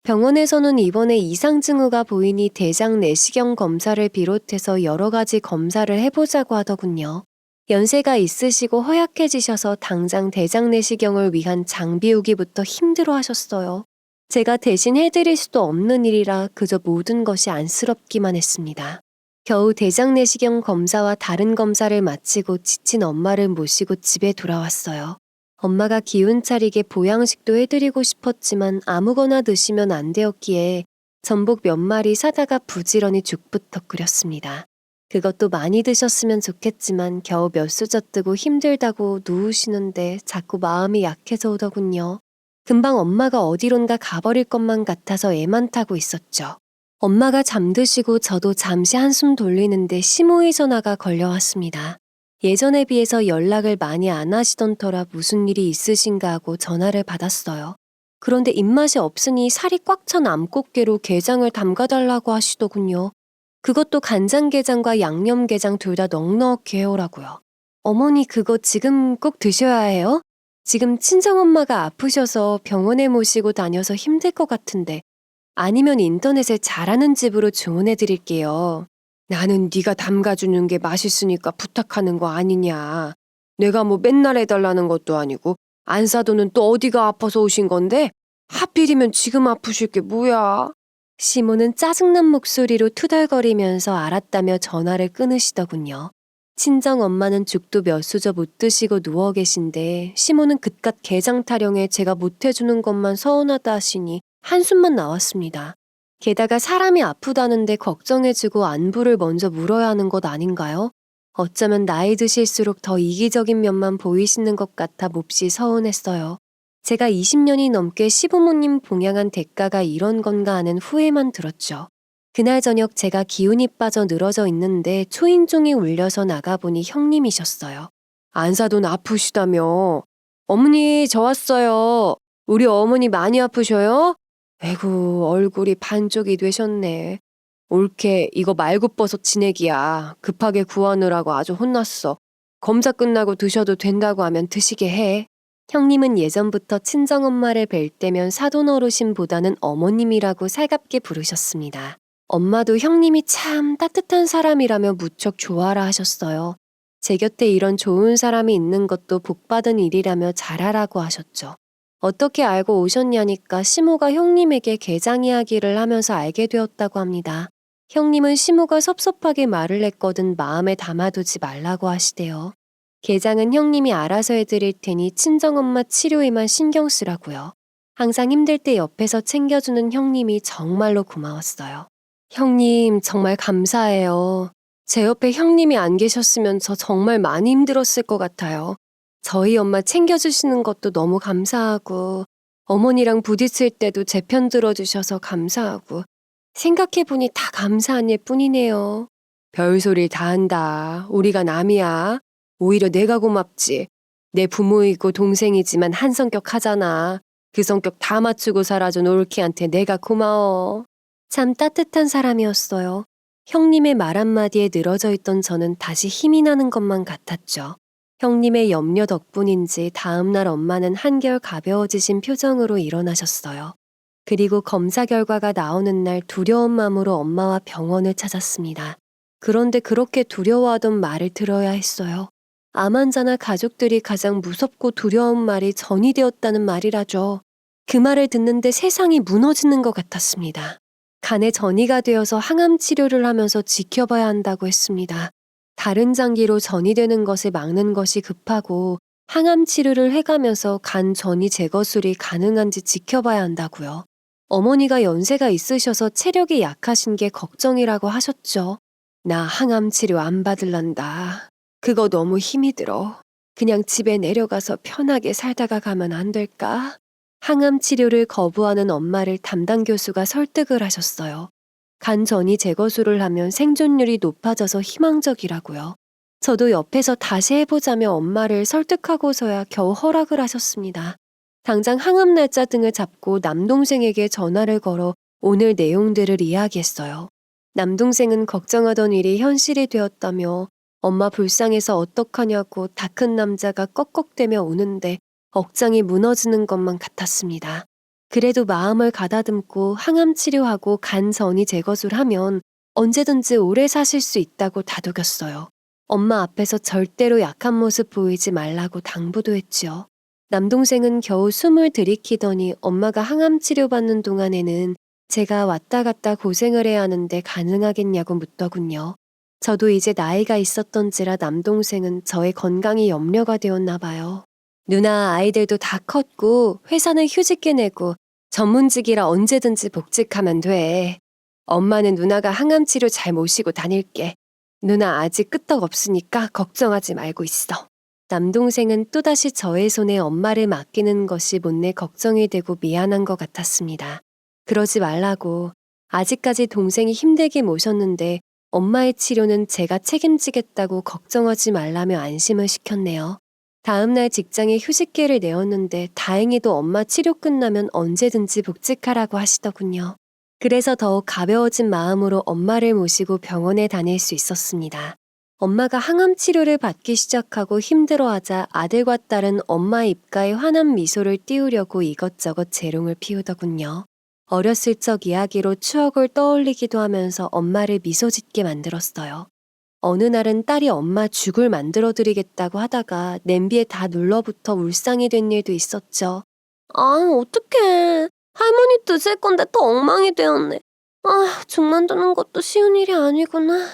A: 병원에서는 이번에 이상 징후가 보이니 대장 내시경 검사를 비롯해서 여러 가지 검사를 해보자고 하더군요. 연세가 있으시고 허약해지셔서 당장 대장 내시경을 위한 장 비우기부터 힘들어 하셨어요. 제가 대신 해드릴 수도 없는 일이라 그저 모든 것이 안쓰럽기만 했습니다. 겨우 대장 내시경 검사와 다른 검사를 마치고 지친 엄마를 모시고 집에 돌아왔어요. 엄마가 기운 차리게 보양식도 해드리고 싶었지만 아무거나 드시면 안 되었기에 전복 몇 마리 사다가 부지런히 죽부터 끓였습니다. 그것도 많이 드셨으면 좋겠지만 겨우 몇 수저 뜨고 힘들다고 누우시는데 자꾸 마음이 약해져 오더군요. 금방 엄마가 어디론가 가버릴 것만 같아서 애만 타고 있었죠. 엄마가 잠드시고 저도 잠시 한숨 돌리는데 시모의 전화가 걸려왔습니다. 예전에 비해서 연락을 많이 안 하시던 터라 무슨 일이 있으신가 하고 전화를 받았어요. 그런데 입맛이 없으니 살이 꽉 찬 암꽃게로 게장을 담가달라고 하시더군요. 그것도 간장게장과 양념게장 둘 다 넉넉히 해오라고요. 어머니 그거 지금 꼭 드셔야 해요? 지금 친정엄마가 아프셔서 병원에 모시고 다녀서 힘들 것 같은데 아니면 인터넷에 잘하는 집으로 주문해 드릴게요. 나는 네가 담가주는 게 맛있으니까 부탁하는 거 아니냐. 내가 뭐 맨날 해달라는 것도 아니고 안 사도는 또 어디가 아파서 오신 건데 하필이면 지금 아프실 게 뭐야. 시모는 짜증난 목소리로 투덜거리면서 알았다며 전화를 끊으시더군요. 친정엄마는 죽도 몇 수저 못 드시고 누워 계신데 시모는 그깟 게장 타령에 제가 못 해주는 것만 서운하다 하시니 한숨만 나왔습니다. 게다가 사람이 아프다는데 걱정해주고 안부를 먼저 물어야 하는 것 아닌가요? 어쩌면 나이 드실수록 더 이기적인 면만 보이시는 것 같아 몹시 서운했어요. 제가 20년이 넘게 시부모님 봉양한 대가가 이런 건가 하는 후회만 들었죠. 그날 저녁 제가 기운이 빠져 늘어져 있는데 초인종이 울려서 나가보니 형님이셨어요. 안사돈 아프시다며. 어머니 저 왔어요. 우리 어머니 많이 아프셔요? 에구 얼굴이 반쪽이 되셨네. 옳게 이거 말굽버섯 진액이야. 급하게 구하느라고 아주 혼났어. 검사 끝나고 드셔도 된다고 하면 드시게 해. 형님은 예전부터 친정엄마를 뵐 때면 사돈 어르신보다는 어머님이라고 살갑게 부르셨습니다. 엄마도 형님이 참 따뜻한 사람이라며 무척 좋아라 하셨어요. 제 곁에 이런 좋은 사람이 있는 것도 복받은 일이라며 잘하라고 하셨죠. 어떻게 알고 오셨냐니까 시모가 형님에게 게장 이야기를 하면서 알게 되었다고 합니다. 형님은 시모가 섭섭하게 말을 했거든 마음에 담아두지 말라고 하시대요. 게장은 형님이 알아서 해드릴 테니 친정엄마 치료에만 신경 쓰라고요. 항상 힘들 때 옆에서 챙겨주는 형님이 정말로 고마웠어요. 형님 정말 감사해요. 제 옆에 형님이 안 계셨으면 저 정말 많이 힘들었을 것 같아요. 저희 엄마 챙겨주시는 것도 너무 감사하고 어머니랑 부딪힐 때도 제 편 들어주셔서 감사하고 생각해보니 다 감사한 일 뿐이네요. 별소리 다 한다. 우리가 남이야. 오히려 내가 고맙지. 내 부모이고 동생이지만 한 성격 하잖아. 그 성격 다 맞추고 살아준 올키한테 내가 고마워. 참 따뜻한 사람이었어요. 형님의 말 한마디에 늘어져 있던 저는 다시 힘이 나는 것만 같았죠. 형님의 염려 덕분인지 다음날 엄마는 한결 가벼워지신 표정으로 일어나셨어요. 그리고 검사 결과가 나오는 날 두려운 마음으로 엄마와 병원을 찾았습니다. 그런데 그렇게 두려워하던 말을 들어야 했어요. 암 환자나 가족들이 가장 무섭고 두려운 말이 전이 되었다는 말이라죠. 그 말을 듣는데 세상이 무너지는 것 같았습니다. 간에 전이가 되어서 항암 치료를 하면서 지켜봐야 한다고 했습니다. 다른 장기로 전이 되는 것을 막는 것이 급하고 항암 치료를 해가면서 간 전이 제거술이 가능한지 지켜봐야 한다고요. 어머니가 연세가 있으셔서 체력이 약하신 게 걱정이라고 하셨죠. 나 항암 치료 안 받을란다. 그거 너무 힘이 들어. 그냥 집에 내려가서 편하게 살다가 가면 안 될까? 항암 치료를 거부하는 엄마를 담당 교수가 설득을 하셨어요. 간 전이 제거술을 하면 생존율이 높아져서 희망적이라고요. 저도 옆에서 다시 해보자며 엄마를 설득하고서야 겨우 허락을 하셨습니다. 당장 항암 날짜 등을 잡고 남동생에게 전화를 걸어 오늘 내용들을 이야기했어요. 남동생은 걱정하던 일이 현실이 되었다며 엄마 불쌍해서 어떡하냐고 다 큰 남자가 꺽꺽대며 오는데 억장이 무너지는 것만 같았습니다. 그래도 마음을 가다듬고 항암 치료하고 간 전이 제거술 하면 언제든지 오래 사실 수 있다고 다독였어요. 엄마 앞에서 절대로 약한 모습 보이지 말라고 당부도 했지요. 남동생은 겨우 숨을 들이키더니 엄마가 항암 치료받는 동안에는 제가 왔다 갔다 고생을 해야 하는데 가능하겠냐고 묻더군요. 저도 이제 나이가 있었던지라 남동생은 저의 건강이 염려가 되었나 봐요. 누나 아이들도 다 컸고 회사는 휴직계 내고 전문직이라 언제든지 복직하면 돼. 엄마는 누나가 항암 치료 잘 모시고 다닐게. 누나 아직 끄떡 없으니까 걱정하지 말고 있어. 남동생은 또다시 저의 손에 엄마를 맡기는 것이 못내 걱정이 되고 미안한 것 같았습니다. 그러지 말라고. 아직까지 동생이 힘들게 모셨는데 엄마의 치료는 제가 책임지겠다고 걱정하지 말라며 안심을 시켰네요. 다음날 직장에 휴직계를 내었는데 다행히도 엄마 치료 끝나면 언제든지 복직하라고 하시더군요. 그래서 더욱 가벼워진 마음으로 엄마를 모시고 병원에 다닐 수 있었습니다. 엄마가 항암 치료를 받기 시작하고 힘들어하자 아들과 딸은 엄마 입가에 환한 미소를 띄우려고 이것저것 재롱을 피우더군요. 어렸을 적 이야기로 추억을 떠올리기도 하면서 엄마를 미소 짓게 만들었어요. 어느 날은 딸이 엄마 죽을 만들어 드리겠다고 하다가 냄비에 다 눌러붙어 울상이 된 일도 있었죠. 아, 어떡해. 할머니 드실 건데 또 엉망이 되었네. 아, 죽 만드는 것도 쉬운 일이 아니구나.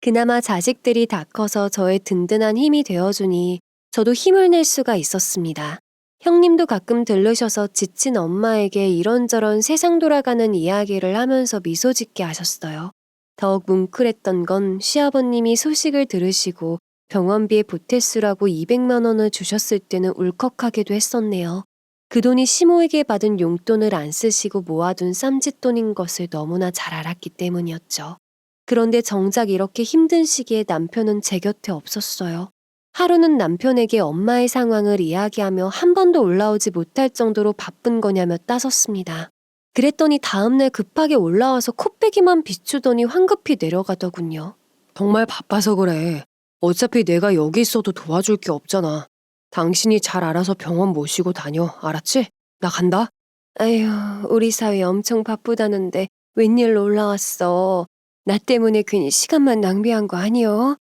A: 그나마 자식들이 다 커서 저의 든든한 힘이 되어주니 저도 힘을 낼 수가 있었습니다. 형님도 가끔 들르셔서 지친 엄마에게 이런저런 세상 돌아가는 이야기를 하면서 미소 짓게 하셨어요. 더욱 뭉클했던 건 시아버님이 소식을 들으시고 병원비에 보태쓰라고 200만 원을 주셨을 때는 울컥하기도 했었네요. 그 돈이 시모에게 받은 용돈을 안 쓰시고 모아둔 쌈짓돈인 것을 너무나 잘 알았기 때문이었죠. 그런데 정작 이렇게 힘든 시기에 남편은 제 곁에 없었어요. 하루는 남편에게 엄마의 상황을 이야기하며 한 번도 올라오지 못할 정도로 바쁜 거냐며 따졌습니다. 그랬더니 다음날 급하게 올라와서 코빼기만 비추더니 황급히 내려가더군요.
B: 정말 바빠서 그래. 어차피 내가 여기 있어도 도와줄 게 없잖아. 당신이 잘 알아서 병원 모시고 다녀. 알았지? 나 간다.
A: 아휴, 우리 사위 엄청 바쁘다는데 웬일로 올라왔어. 나 때문에 괜히 시간만 낭비한 거 아니여?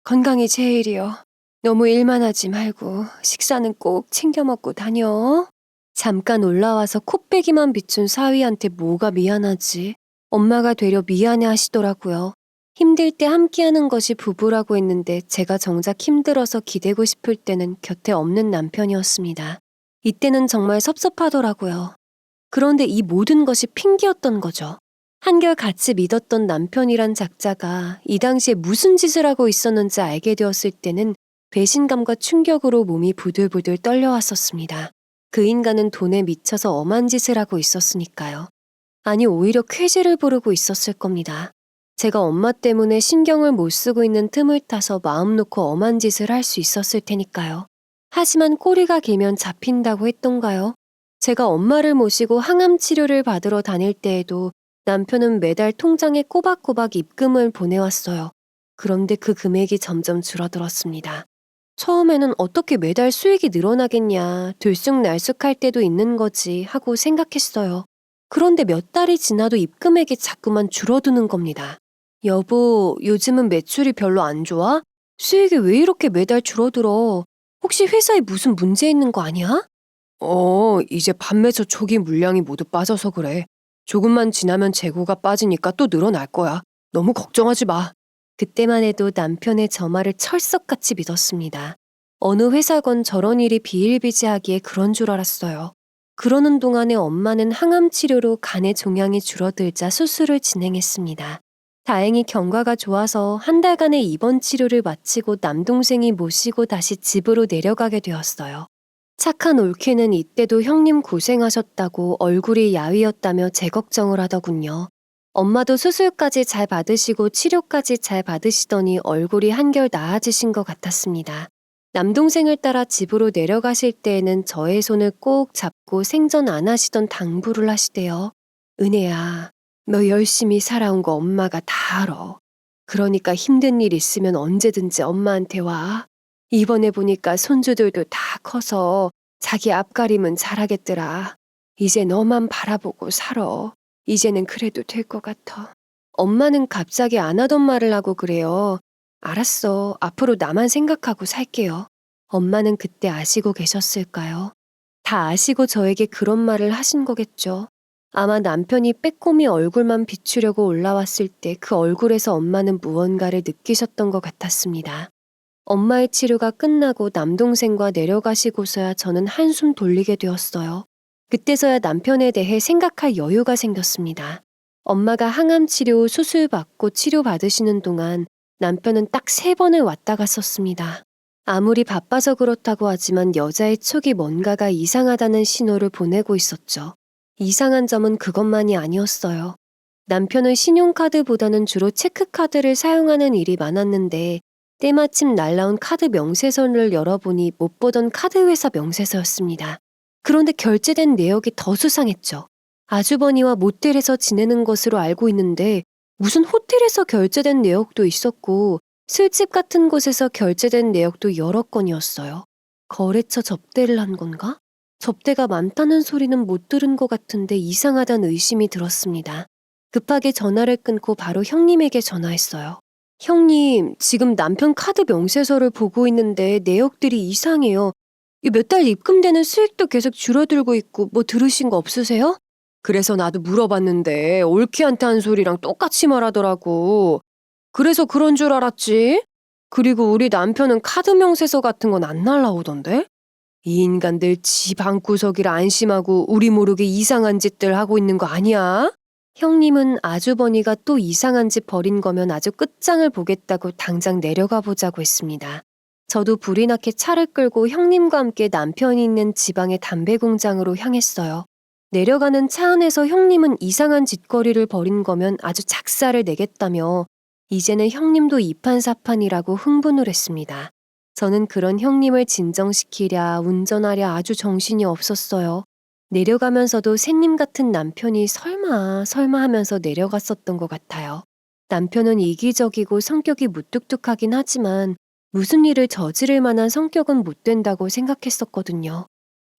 A: 건강이 제일이여. 너무 일만 하지 말고 식사는 꼭 챙겨 먹고 다녀. 잠깐 올라와서 코빼기만 비춘 사위한테 뭐가 미안하지? 엄마가 되려 미안해 하시더라고요. 힘들 때 함께하는 것이 부부라고 했는데 제가 정작 힘들어서 기대고 싶을 때는 곁에 없는 남편이었습니다. 이때는 정말 섭섭하더라고요. 그런데 이 모든 것이 핑계였던 거죠. 한결 같이 믿었던 남편이란 작자가 이 당시에 무슨 짓을 하고 있었는지 알게 되었을 때는 배신감과 충격으로 몸이 부들부들 떨려왔었습니다. 그 인간은 돈에 미쳐서 엄한 짓을 하고 있었으니까요. 아니, 오히려 쾌재를 부르고 있었을 겁니다. 제가 엄마 때문에 신경을 못 쓰고 있는 틈을 타서 마음 놓고 엄한 짓을 할 수 있었을 테니까요. 하지만 꼬리가 길면 잡힌다고 했던가요? 제가 엄마를 모시고 항암 치료를 받으러 다닐 때에도 남편은 매달 통장에 꼬박꼬박 입금을 보내왔어요. 그런데 그 금액이 점점 줄어들었습니다. 처음에는 어떻게 매달 수익이 늘어나겠냐, 들쑥날쑥할 때도 있는 거지 하고 생각했어요. 그런데 몇 달이 지나도 입금액이 자꾸만 줄어드는 겁니다. 여보, 요즘은 매출이 별로 안 좋아? 수익이 왜 이렇게 매달 줄어들어? 혹시 회사에 무슨 문제 있는 거 아니야?
B: 이제 판매처 초기 물량이 모두 빠져서 그래. 조금만 지나면 재고가 빠지니까 또 늘어날 거야. 너무 걱정하지 마.
A: 그때만 해도 남편의 저 말을 철석같이 믿었습니다. 어느 회사건 저런 일이 비일비재하기에 그런 줄 알았어요. 그러는 동안에 엄마는 항암 치료로 간의 종양이 줄어들자 수술을 진행했습니다. 다행히 경과가 좋아서 한 달간의 입원 치료를 마치고 남동생이 모시고 다시 집으로 내려가게 되었어요. 착한 올케는 이때도 형님 고생하셨다고 얼굴이 야위었다며 제 걱정을 하더군요. 엄마도 수술까지 잘 받으시고 치료까지 잘 받으시더니 얼굴이 한결 나아지신 것 같았습니다. 남동생을 따라 집으로 내려가실 때에는 저의 손을 꼭 잡고 생전 안 하시던 당부를 하시대요. 은혜야, 너 열심히 살아온 거 엄마가 다 알아. 그러니까 힘든 일 있으면 언제든지 엄마한테 와. 이번에 보니까 손주들도 다 커서 자기 앞가림은 잘하겠더라. 이제 너만 바라보고 살아. 이제는 그래도 될 것 같아. 엄마는 갑자기 안 하던 말을 하고 그래요. 알았어. 앞으로 나만 생각하고 살게요. 엄마는 그때 아시고 계셨을까요? 다 아시고 저에게 그런 말을 하신 거겠죠. 아마 남편이 빼꼼히 얼굴만 비추려고 올라왔을 때 그 얼굴에서 엄마는 무언가를 느끼셨던 것 같았습니다. 엄마의 치료가 끝나고 남동생과 내려가시고서야 저는 한숨 돌리게 되었어요. 그때서야 남편에 대해 생각할 여유가 생겼습니다. 엄마가 항암 치료 수술 받고 치료 받으시는 동안 남편은 딱 3번을 왔다 갔었습니다. 아무리 바빠서 그렇다고 하지만 여자의 촉이 뭔가가 이상하다는 신호를 보내고 있었죠. 이상한 점은 그것만이 아니었어요. 남편은 신용카드보다는 주로 체크카드를 사용하는 일이 많았는데 때마침 날라온 카드 명세서를 열어보니 못 보던 카드회사 명세서였습니다. 그런데 결제된 내역이 더 수상했죠. 아주버니와 모텔에서 지내는 것으로 알고 있는데 무슨 호텔에서 결제된 내역도 있었고 술집 같은 곳에서 결제된 내역도 여러 건이었어요. 거래처 접대를 한 건가? 접대가 많다는 소리는 못 들은 것 같은데 이상하다는 의심이 들었습니다. 급하게 전화를 끊고 바로 형님에게 전화했어요. 형님, 지금 남편 카드 명세서를 보고 있는데 내역들이 이상해요. 몇 달 입금되는 수익도 계속 줄어들고 있고 뭐 들으신 거 없으세요? 그래서 나도 물어봤는데 올케한테 한 소리랑 똑같이 말하더라고. 그래서 그런 줄 알았지. 그리고 우리 남편은 카드 명세서 같은 건 안 날라오던데? 이 인간들 지 방구석이라 안심하고 우리 모르게 이상한 짓들 하고 있는 거 아니야? 형님은 아주버니가 또 이상한 짓 벌인 거면 아주 끝장을 보겠다고 당장 내려가 보자고 했습니다. 저도 불이 나게 차를 끌고 형님과 함께 남편이 있는 지방의 담배 공장으로 향했어요. 내려가는 차 안에서 형님은 이상한 짓거리를 벌인 거면 아주 작사를 내겠다며 이제는 형님도 이판사판이라고 흥분을 했습니다. 저는 그런 형님을 진정시키랴 운전하랴 아주 정신이 없었어요. 내려가면서도 새님 같은 남편이 설마 하면서 내려갔었던 것 같아요. 남편은 이기적이고 성격이 무뚝뚝하긴 하지만 무슨 일을 저지를 만한 성격은 못 된다고 생각했었거든요.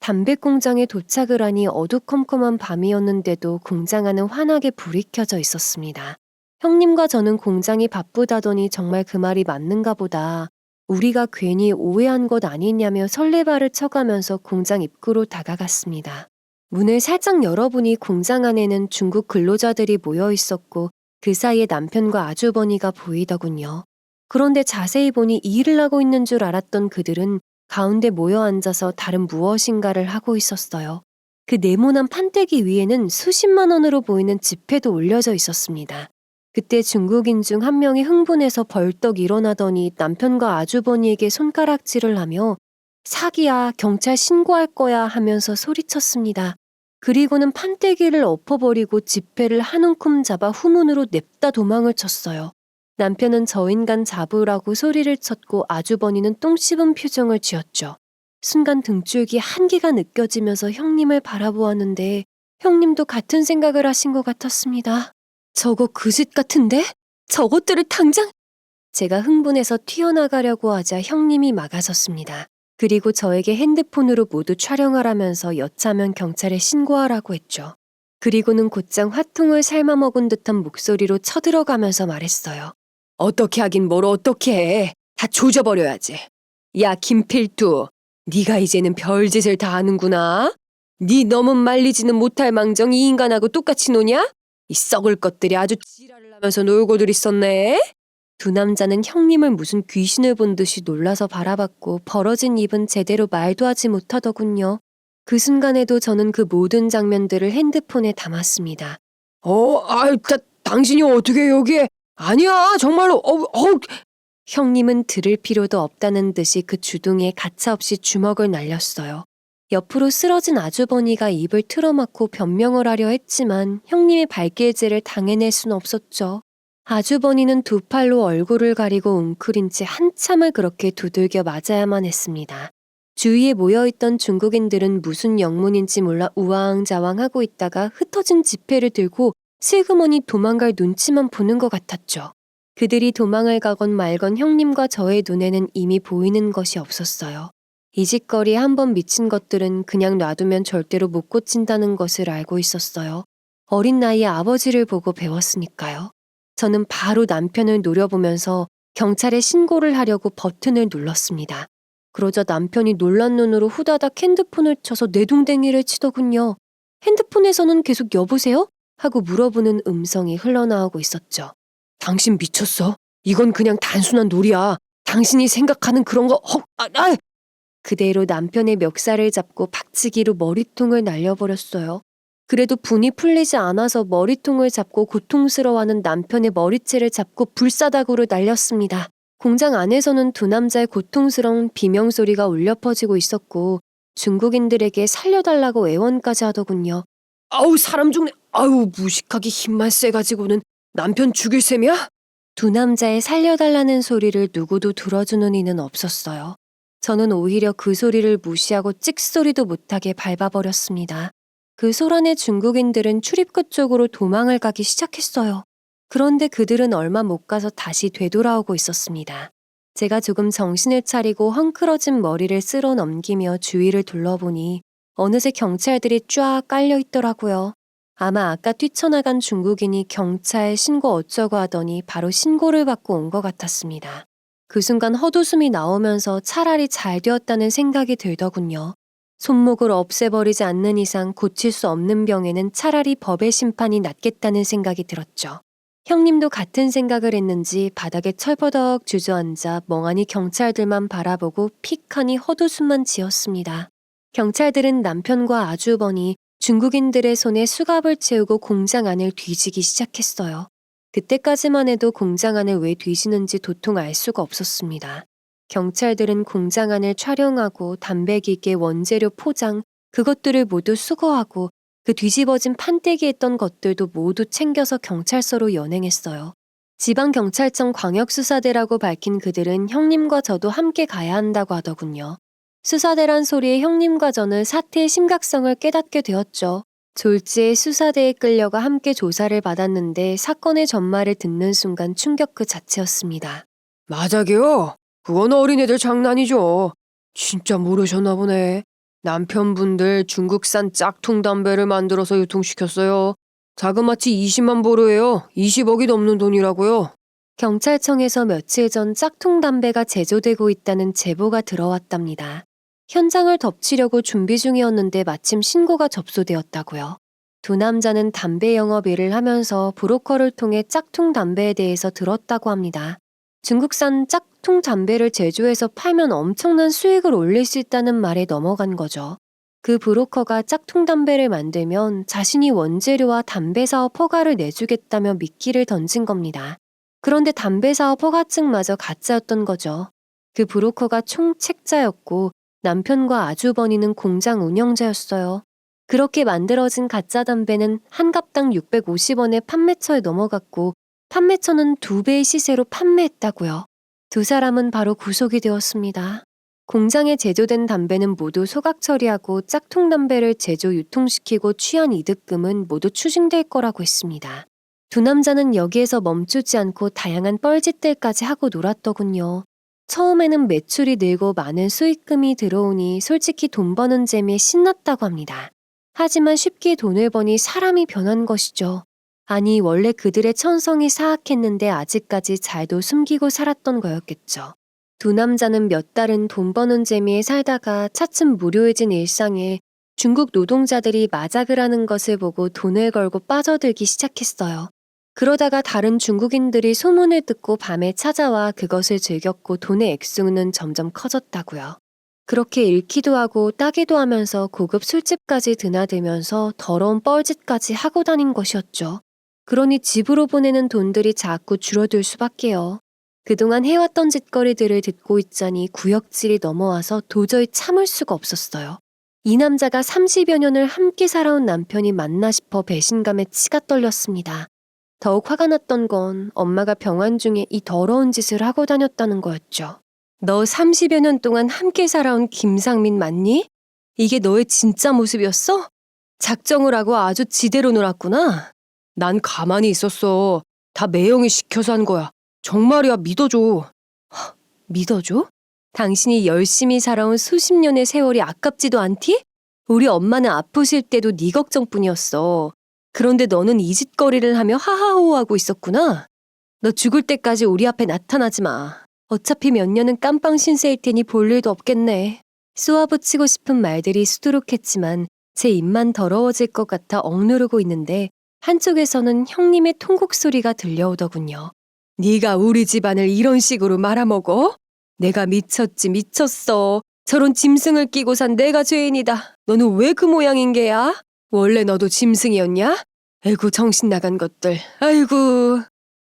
A: 담배 공장에 도착을 하니 어두컴컴한 밤이었는데도 공장 안은 환하게 불이 켜져 있었습니다. 형님과 저는 공장이 바쁘다더니 정말 그 말이 맞는가 보다. 우리가 괜히 오해한 것 아니냐며 설레발을 쳐가면서 공장 입구로 다가갔습니다. 문을 살짝 열어보니 공장 안에는 중국 근로자들이 모여 있었고 그 사이에 남편과 아주버니가 보이더군요. 그런데 자세히 보니 일을 하고 있는 줄 알았던 그들은 가운데 모여 앉아서 다른 무엇인가를 하고 있었어요. 그 네모난 판때기 위에는 수십만 원으로 보이는 지폐도 올려져 있었습니다. 그때 중국인 중 한 명이 흥분해서 벌떡 일어나더니 남편과 아주버니에게 손가락질을 하며 사기야, 경찰 신고할 거야 하면서 소리쳤습니다. 그리고는 판때기를 엎어버리고 지폐를 한 움큼 잡아 후문으로 냅다 도망을 쳤어요. 남편은 저 인간 잡으라고 소리를 쳤고 아주버니는 똥 씹은 표정을 지었죠. 순간 등줄기 한기가 느껴지면서 형님을 바라보았는데 형님도 같은 생각을 하신 것 같았습니다. 저거 그 짓 같은데? 저것들을 당장! 제가 흥분해서 튀어나가려고 하자 형님이 막아섰습니다. 그리고 저에게 핸드폰으로 모두 촬영하라면서 여차하면 경찰에 신고하라고 했죠. 그리고는 곧장 화통을 삶아먹은 듯한 목소리로 쳐들어가면서 말했어요. 어떻게 하긴 뭘 어떻게 해. 다 조져버려야지. 야 김필두, 네가 이제는 별짓을 다 하는구나. 네 너무 말리지는 못할 망정 이 인간하고 똑같이 노냐? 이 썩을 것들이 아주 지랄을 하면서 놀고들 있었네. 두 남자는 형님을 무슨 귀신을 본 듯이 놀라서 바라봤고 벌어진 입은 제대로 말도 하지 못하더군요. 그 순간에도 저는 그 모든 장면들을 핸드폰에 담았습니다. 당신이 어떻게 여기에? 아니야, 정말로. 형님은 들을 필요도 없다는 듯이 그 주둥이에 가차없이 주먹을 날렸어요. 옆으로 쓰러진 아주버니가 입을 틀어막고 변명을 하려 했지만 형님의 발길질을 당해낼 순 없었죠. 아주버니는 두 팔로 얼굴을 가리고 웅크린 채 한참을 그렇게 두들겨 맞아야만 했습니다. 주위에 모여있던 중국인들은 무슨 영문인지 몰라 우왕좌왕하고 있다가 흩어진 지폐를 들고 슬그머니 도망갈 눈치만 보는 것 같았죠. 그들이 도망을 가건 말건 형님과 저의 눈에는 이미 보이는 것이 없었어요. 이 짓거리에 한번 미친 것들은 그냥 놔두면 절대로 못 고친다는 것을 알고 있었어요. 어린 나이에 아버지를 보고 배웠으니까요. 저는 바로 남편을 노려보면서 경찰에 신고를 하려고 버튼을 눌렀습니다. 그러자 남편이 놀란 눈으로 후다닥 핸드폰을 쳐서 내둥댕이를 치더군요. 핸드폰에서는 계속 여보세요? 하고 물어보는 음성이 흘러나오고 있었죠. 당신 미쳤어? 이건 그냥 단순한 놀이야. 당신이 생각하는 그런 거 그대로 남편의 멱살을 잡고 박치기로 머리통을 날려버렸어요. 그래도 분이 풀리지 않아서 머리통을 잡고 고통스러워하는 남편의 머리채를 잡고 불사닥으로 날렸습니다. 공장 안에서는 두 남자의 고통스러운 비명소리가 울려 퍼지고 있었고 중국인들에게 살려달라고 애원까지 하더군요. 아우 사람 죽네. 아우 무식하게 힘만 세가지고는 남편 죽일 셈이야? 두 남자의 살려달라는 소리를 누구도 들어주는 이는 없었어요. 저는 오히려 그 소리를 무시하고 찍소리도 못하게 밟아버렸습니다. 그 소란의 중국인들은 출입구 쪽으로 도망을 가기 시작했어요. 그런데 그들은 얼마 못 가서 다시 되돌아오고 있었습니다. 제가 조금 정신을 차리고 헝클어진 머리를 쓸어 넘기며 주위를 둘러보니 어느새 경찰들이 쫙 깔려 있더라고요. 아마 아까 뛰쳐나간 중국인이 경찰 신고 어쩌고 하더니 바로 신고를 받고 온 것 같았습니다. 그 순간 헛웃음이 나오면서 차라리 잘 되었다는 생각이 들더군요. 손목을 없애버리지 않는 이상 고칠 수 없는 병에는 차라리 법의 심판이 낫겠다는 생각이 들었죠. 형님도 같은 생각을 했는지 바닥에 철버덕 주저앉아 멍하니 경찰들만 바라보고 픽하니 헛웃음만 지었습니다. 경찰들은 남편과 아주버니 중국인들의 손에 수갑을 채우고 공장 안을 뒤지기 시작했어요. 그때까지만 해도 공장 안을 왜 뒤지는지 도통 알 수가 없었습니다. 경찰들은 공장 안을 촬영하고 담배기계 원재료 포장, 그것들을 모두 수거하고 그 뒤집어진 판때기에 있던 것들도 모두 챙겨서 경찰서로 연행했어요. 지방경찰청 광역수사대라고 밝힌 그들은 형님과 저도 함께 가야 한다고 하더군요. 수사대란 소리에 형님과 저는 사태의 심각성을 깨닫게 되었죠. 졸지에 수사대에 끌려가 함께 조사를 받았는데 사건의 전말을 듣는 순간 충격 그 자체였습니다.
B: 맞아게요. 그건 어린애들 장난이죠. 진짜 모르셨나 보네. 남편분들 중국산 짝퉁 담배를 만들어서 유통시켰어요. 자그마치 20만 보르예요. 20억이 넘는 돈이라고요.
A: 경찰청에서 며칠 전 짝퉁 담배가 제조되고 있다는 제보가 들어왔답니다. 현장을 덮치려고 준비 중이었는데 마침 신고가 접수되었다고요. 두 남자는 담배 영업 일을 하면서 브로커를 통해 짝퉁 담배에 대해서 들었다고 합니다. 중국산 짝퉁 담배를 제조해서 팔면 엄청난 수익을 올릴 수 있다는 말에 넘어간 거죠. 그 브로커가 짝퉁 담배를 만들면 자신이 원재료와 담배 사업 허가를 내주겠다며 미끼를 던진 겁니다. 그런데 담배 사업 허가증마저 가짜였던 거죠. 그 브로커가 총책자였고 남편과 아주버니는 공장 운영자였어요. 그렇게 만들어진 가짜 담배는 한 갑당 650원의 판매처에 넘어갔고 판매처는 2배의 시세로 판매했다고요. 두 사람은 바로 구속이 되었습니다. 공장에 제조된 담배는 모두 소각 처리하고 짝퉁 담배를 제조 유통시키고 취한 이득금은 모두 추징될 거라고 했습니다. 두 남자는 여기에서 멈추지 않고 다양한 뻘짓들까지 하고 놀았더군요. 처음에는 매출이 늘고 많은 수익금이 들어오니 솔직히 돈 버는 재미에 신났다고 합니다. 하지만 쉽게 돈을 버니 사람이 변한 것이죠. 아니 원래 그들의 천성이 사악했는데 아직까지 잘도 숨기고 살았던 거였겠죠. 두 남자는 몇 달은 돈 버는 재미에 살다가 차츰 무료해진 일상에 중국 노동자들이 마작을 하는 것을 보고 돈을 걸고 빠져들기 시작했어요. 그러다가 다른 중국인들이 소문을 듣고 밤에 찾아와 그것을 즐겼고 돈의 액수는 점점 커졌다고요. 그렇게 잃기도 하고 따기도 하면서 고급 술집까지 드나들면서 더러운 뻘짓까지 하고 다닌 것이었죠. 그러니 집으로 보내는 돈들이 자꾸 줄어들 수밖에요. 그동안 해왔던 짓거리들을 듣고 있자니 구역질이 넘어와서 도저히 참을 수가 없었어요. 이 남자가 30여 년을 함께 살아온 남편이 맞나 싶어 배신감에 치가 떨렸습니다. 더욱 화가 났던 건 엄마가 병환 중에 이 더러운 짓을 하고 다녔다는 거였죠. 너 30여 년 동안 함께 살아온 김상민 맞니? 이게 너의 진짜 모습이었어? 작정을 하고 아주 지대로 놀았구나. 난 가만히 있었어. 다 매형이 시켜서 한 거야. 정말이야, 믿어줘. 믿어줘? 당신이 열심히 살아온 수십 년의 세월이 아깝지도 않디? 우리 엄마는 아프실 때도 네 걱정뿐이었어. 그런데 너는 이 짓거리를 하며 하하호호하고 있었구나. 너 죽을 때까지 우리 앞에 나타나지 마. 어차피 몇 년은 깜빵 신세일 테니 볼 일도 없겠네. 쏘아붙이고 싶은 말들이 수두룩했지만 제 입만 더러워질 것 같아 억누르고 있는데 한쪽에서는 형님의 통곡 소리가 들려오더군요. 네가 우리 집안을 이런 식으로 말아먹어? 내가 미쳤지 미쳤어. 저런 짐승을 끼고 산 내가 죄인이다. 너는 왜 그 모양인 게야? 원래 너도 짐승이었냐? 아이고 정신 나간 것들. 아이고.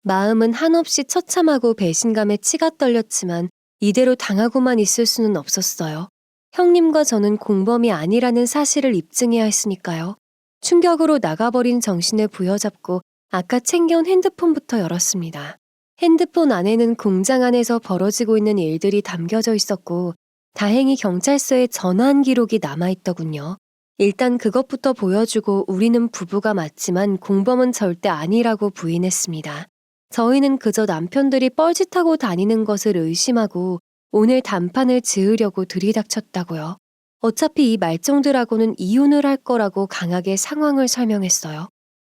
A: 마음은 한없이 처참하고 배신감에 치가 떨렸지만 이대로 당하고만 있을 수는 없었어요. 형님과 저는 공범이 아니라는 사실을 입증해야 했으니까요. 충격으로 나가버린 정신을 부여잡고 아까 챙겨온 핸드폰부터 열었습니다. 핸드폰 안에는 공장 안에서 벌어지고 있는 일들이 담겨져 있었고 다행히 경찰서에 전화한 기록이 남아있더군요. 일단 그것부터 보여주고 우리는 부부가 맞지만 공범은 절대 아니라고 부인했습니다. 저희는 그저 남편들이 뻘짓하고 다니는 것을 의심하고 오늘 단판을 지으려고 들이닥쳤다고요. 어차피 이 말종들하고는 이혼을 할 거라고 강하게 상황을 설명했어요.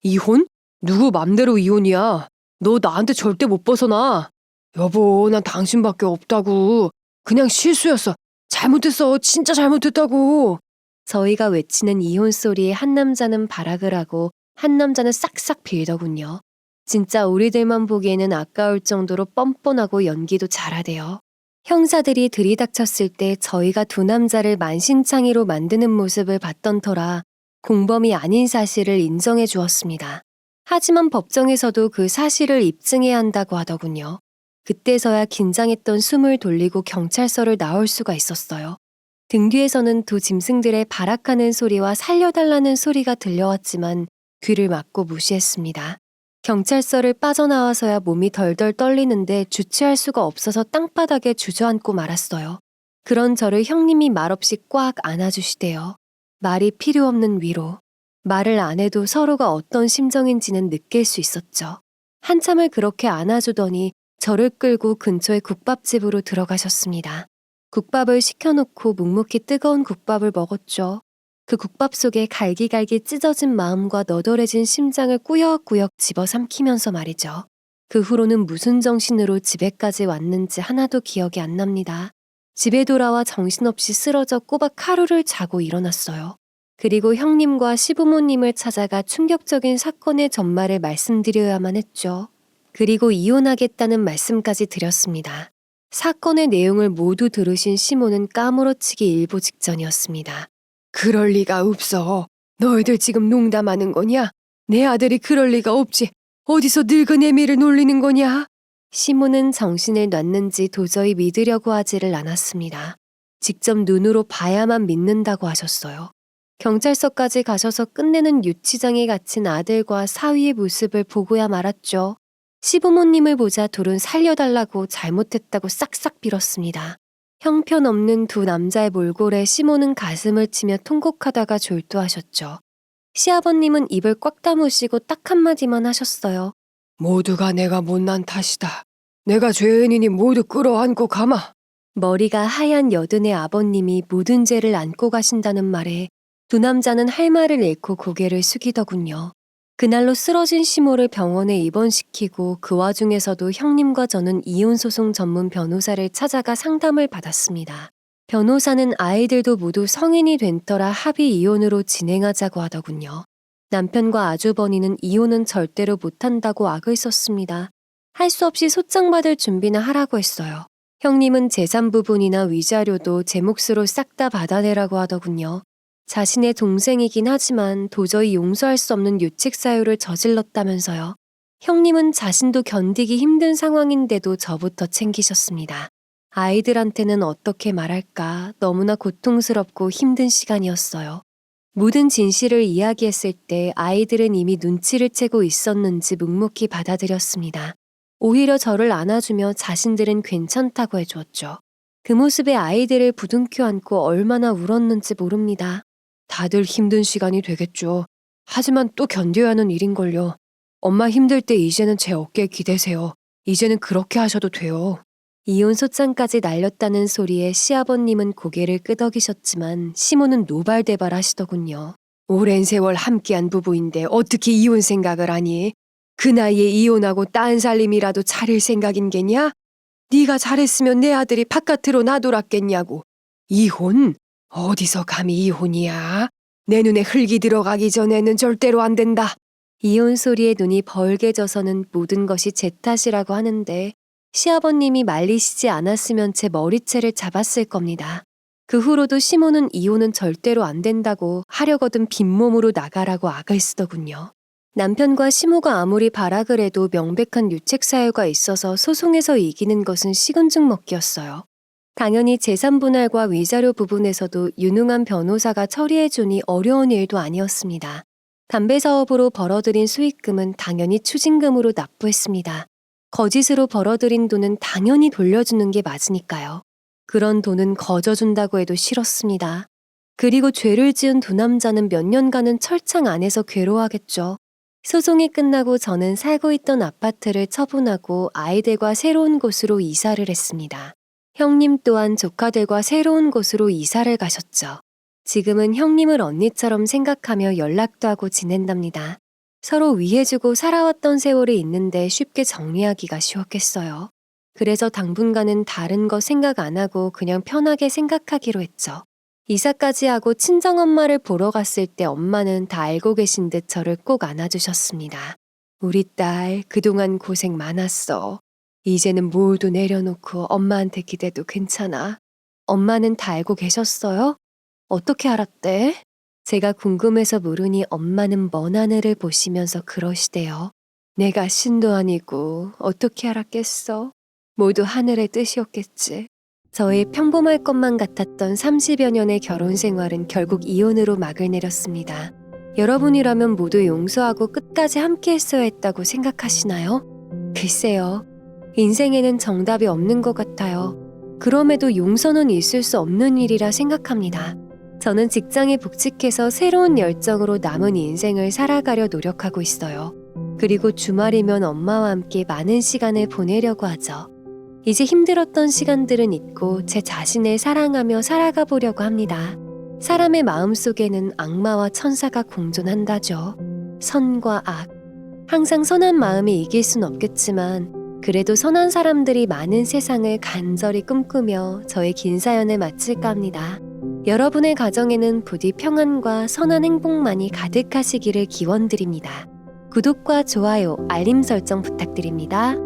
B: 이혼? 누구 맘대로 이혼이야. 너 나한테 절대 못 벗어나. 여보, 난 당신밖에 없다고. 그냥 실수였어. 잘못했어. 진짜 잘못했다고.
A: 저희가 외치는 이혼 소리에 한 남자는 발악을 하고 한 남자는 싹싹 빌더군요. 진짜 우리들만 보기에는 아까울 정도로 뻔뻔하고 연기도 잘하대요. 형사들이 들이닥쳤을 때 저희가 두 남자를 만신창이로 만드는 모습을 봤던 터라 공범이 아닌 사실을 인정해 주었습니다. 하지만 법정에서도 그 사실을 입증해야 한다고 하더군요. 그때서야 긴장했던 숨을 돌리고 경찰서를 나올 수가 있었어요. 등 뒤에서는 두 짐승들의 발악하는 소리와 살려달라는 소리가 들려왔지만 귀를 막고 무시했습니다. 경찰서를 빠져나와서야 몸이 덜덜 떨리는데 주체할 수가 없어서 땅바닥에 주저앉고 말았어요. 그런 저를 형님이 말없이 꽉 안아주시대요. 말이 필요 없는 위로. 말을 안 해도 서로가 어떤 심정인지는 느낄 수 있었죠. 한참을 그렇게 안아주더니 저를 끌고 근처의 국밥집으로 들어가셨습니다. 국밥을 시켜놓고 묵묵히 뜨거운 국밥을 먹었죠. 그 국밥 속에 갈기갈기 찢어진 마음과 너덜해진 심장을 꾸역꾸역 집어삼키면서 말이죠. 그 후로는 무슨 정신으로 집에까지 왔는지 하나도 기억이 안 납니다. 집에 돌아와 정신없이 쓰러져 꼬박 하루를 자고 일어났어요. 그리고 형님과 시부모님을 찾아가 충격적인 사건의 전말을 말씀드려야만 했죠. 그리고 이혼하겠다는 말씀까지 드렸습니다. 사건의 내용을 모두 들으신 시모는 까무러치기 일보 직전이었습니다.
B: 그럴 리가 없어. 너희들 지금 농담하는 거냐? 내 아들이 그럴 리가 없지. 어디서 늙은 애미를 놀리는 거냐?
A: 시모는 정신을 놨는지 도저히 믿으려고 하지를 않았습니다. 직접 눈으로 봐야만 믿는다고 하셨어요. 경찰서까지 가셔서 끝내는 유치장에 갇힌 아들과 사위의 모습을 보고야 말았죠. 시부모님을 보자 둘은 살려달라고 잘못했다고 싹싹 빌었습니다. 형편없는 두 남자의 몰골에 시모는 가슴을 치며 통곡하다가 졸도하셨죠. 시아버님은 입을 꽉 다무시고 딱 한마디만 하셨어요.
B: 모두가 내가 못난 탓이다. 내가 죄인이니 모두 끌어안고 가마.
A: 머리가 하얀 여든의 아버님이 모든 죄를 안고 가신다는 말에 두 남자는 할 말을 잃고 고개를 숙이더군요. 그날로 쓰러진 시모를 병원에 입원시키고 그 와중에서도 형님과 저는 이혼소송 전문 변호사를 찾아가 상담을 받았습니다. 변호사는 아이들도 모두 성인이 된 터라 합의 이혼으로 진행하자고 하더군요. 남편과 아주버니는 이혼은 절대로 못한다고 악을 썼습니다. 할 수 없이 소장받을 준비나 하라고 했어요. 형님은 재산 부분이나 위자료도 제 몫으로 싹 다 받아내라고 하더군요. 자신의 동생이긴 하지만 도저히 용서할 수 없는 유책 사유를 저질렀다면서요. 형님은 자신도 견디기 힘든 상황인데도 저부터 챙기셨습니다. 아이들한테는 어떻게 말할까 너무나 고통스럽고 힘든 시간이었어요. 모든 진실을 이야기했을 때 아이들은 이미 눈치를 채고 있었는지 묵묵히 받아들였습니다. 오히려 저를 안아주며 자신들은 괜찮다고 해주었죠. 그 모습에 아이들을 부둥켜 안고 얼마나 울었는지 모릅니다.
B: 다들 힘든 시간이 되겠죠. 하지만 또 견뎌야 하는 일인걸요. 엄마 힘들 때 이제는 제 어깨에 기대세요. 이제는 그렇게 하셔도 돼요.
A: 이혼 소장까지 날렸다는 소리에 시아버님은 고개를 끄덕이셨지만 시모는 노발대발 하시더군요.
B: 오랜 세월 함께한 부부인데 어떻게 이혼 생각을 하니? 그 나이에 이혼하고 딴 살림이라도 차릴 생각인 게냐? 네가 잘했으면 내 아들이 바깥으로 놔돌았겠냐고. 이혼? 어디서 감히 이혼이야? 내 눈에 흙이 들어가기 전에는 절대로 안 된다.
A: 이혼 소리에 눈이 벌게져서는 모든 것이 제 탓이라고 하는데 시아버님이 말리시지 않았으면 제 머리채를 잡았을 겁니다. 그 후로도 시모는 이혼은 절대로 안 된다고 하려거든 빈몸으로 나가라고 악을 쓰더군요. 남편과 시모가 아무리 발악을 해도 명백한 유책 사유가 있어서 소송에서 이기는 것은 식은죽 먹기였어요. 당연히 재산 분할과 위자료 부분에서도 유능한 변호사가 처리해주니 어려운 일도 아니었습니다. 담배 사업으로 벌어들인 수익금은 당연히 추징금으로 납부했습니다. 거짓으로 벌어들인 돈은 당연히 돌려주는 게 맞으니까요. 그런 돈은 거저준다고 해도 싫었습니다. 그리고 죄를 지은 두 남자는 몇 년간은 철창 안에서 괴로워하겠죠. 소송이 끝나고 저는 살고 있던 아파트를 처분하고 아이들과 새로운 곳으로 이사를 했습니다. 형님 또한 조카들과 새로운 곳으로 이사를 가셨죠. 지금은 형님을 언니처럼 생각하며 연락도 하고 지낸답니다. 서로 위해주고 살아왔던 세월이 있는데 쉽게 정리하기가 쉬웠겠어요. 그래서 당분간은 다른 거 생각 안 하고 그냥 편하게 생각하기로 했죠. 이사까지 하고 친정엄마를 보러 갔을 때 엄마는 다 알고 계신 듯 저를 꼭 안아주셨습니다. 우리 딸 그동안 고생 많았어. 이제는 모두 내려놓고 엄마한테 기대도 괜찮아. 엄마는 다 알고 계셨어요? 어떻게 알았대? 제가 궁금해서 물으니 엄마는 먼 하늘을 보시면서 그러시대요. 내가 신도 아니고 어떻게 알았겠어? 모두 하늘의 뜻이었겠지. 저의 평범할 것만 같았던 30여 년의 결혼 생활은 결국 이혼으로 막을 내렸습니다. 여러분이라면 모두 용서하고 끝까지 함께 했어야 했다고 생각하시나요? 글쎄요. 인생에는 정답이 없는 것 같아요. 그럼에도 용서는 있을 수 없는 일이라 생각합니다. 저는 직장에 복직해서 새로운 열정으로 남은 인생을 살아가려 노력하고 있어요. 그리고 주말이면 엄마와 함께 많은 시간을 보내려고 하죠. 이제 힘들었던 시간들은 잊고 제 자신을 사랑하며 살아가 보려고 합니다. 사람의 마음속에는 악마와 천사가 공존한다죠. 선과 악. 항상 선한 마음이 이길 순 없겠지만 그래도 선한 사람들이 많은 세상을 간절히 꿈꾸며 저의 긴 사연을 마칠까 합니다. 여러분의 가정에는 부디 평안과 선한 행복만이 가득하시기를 기원드립니다. 구독과 좋아요, 알림 설정 부탁드립니다.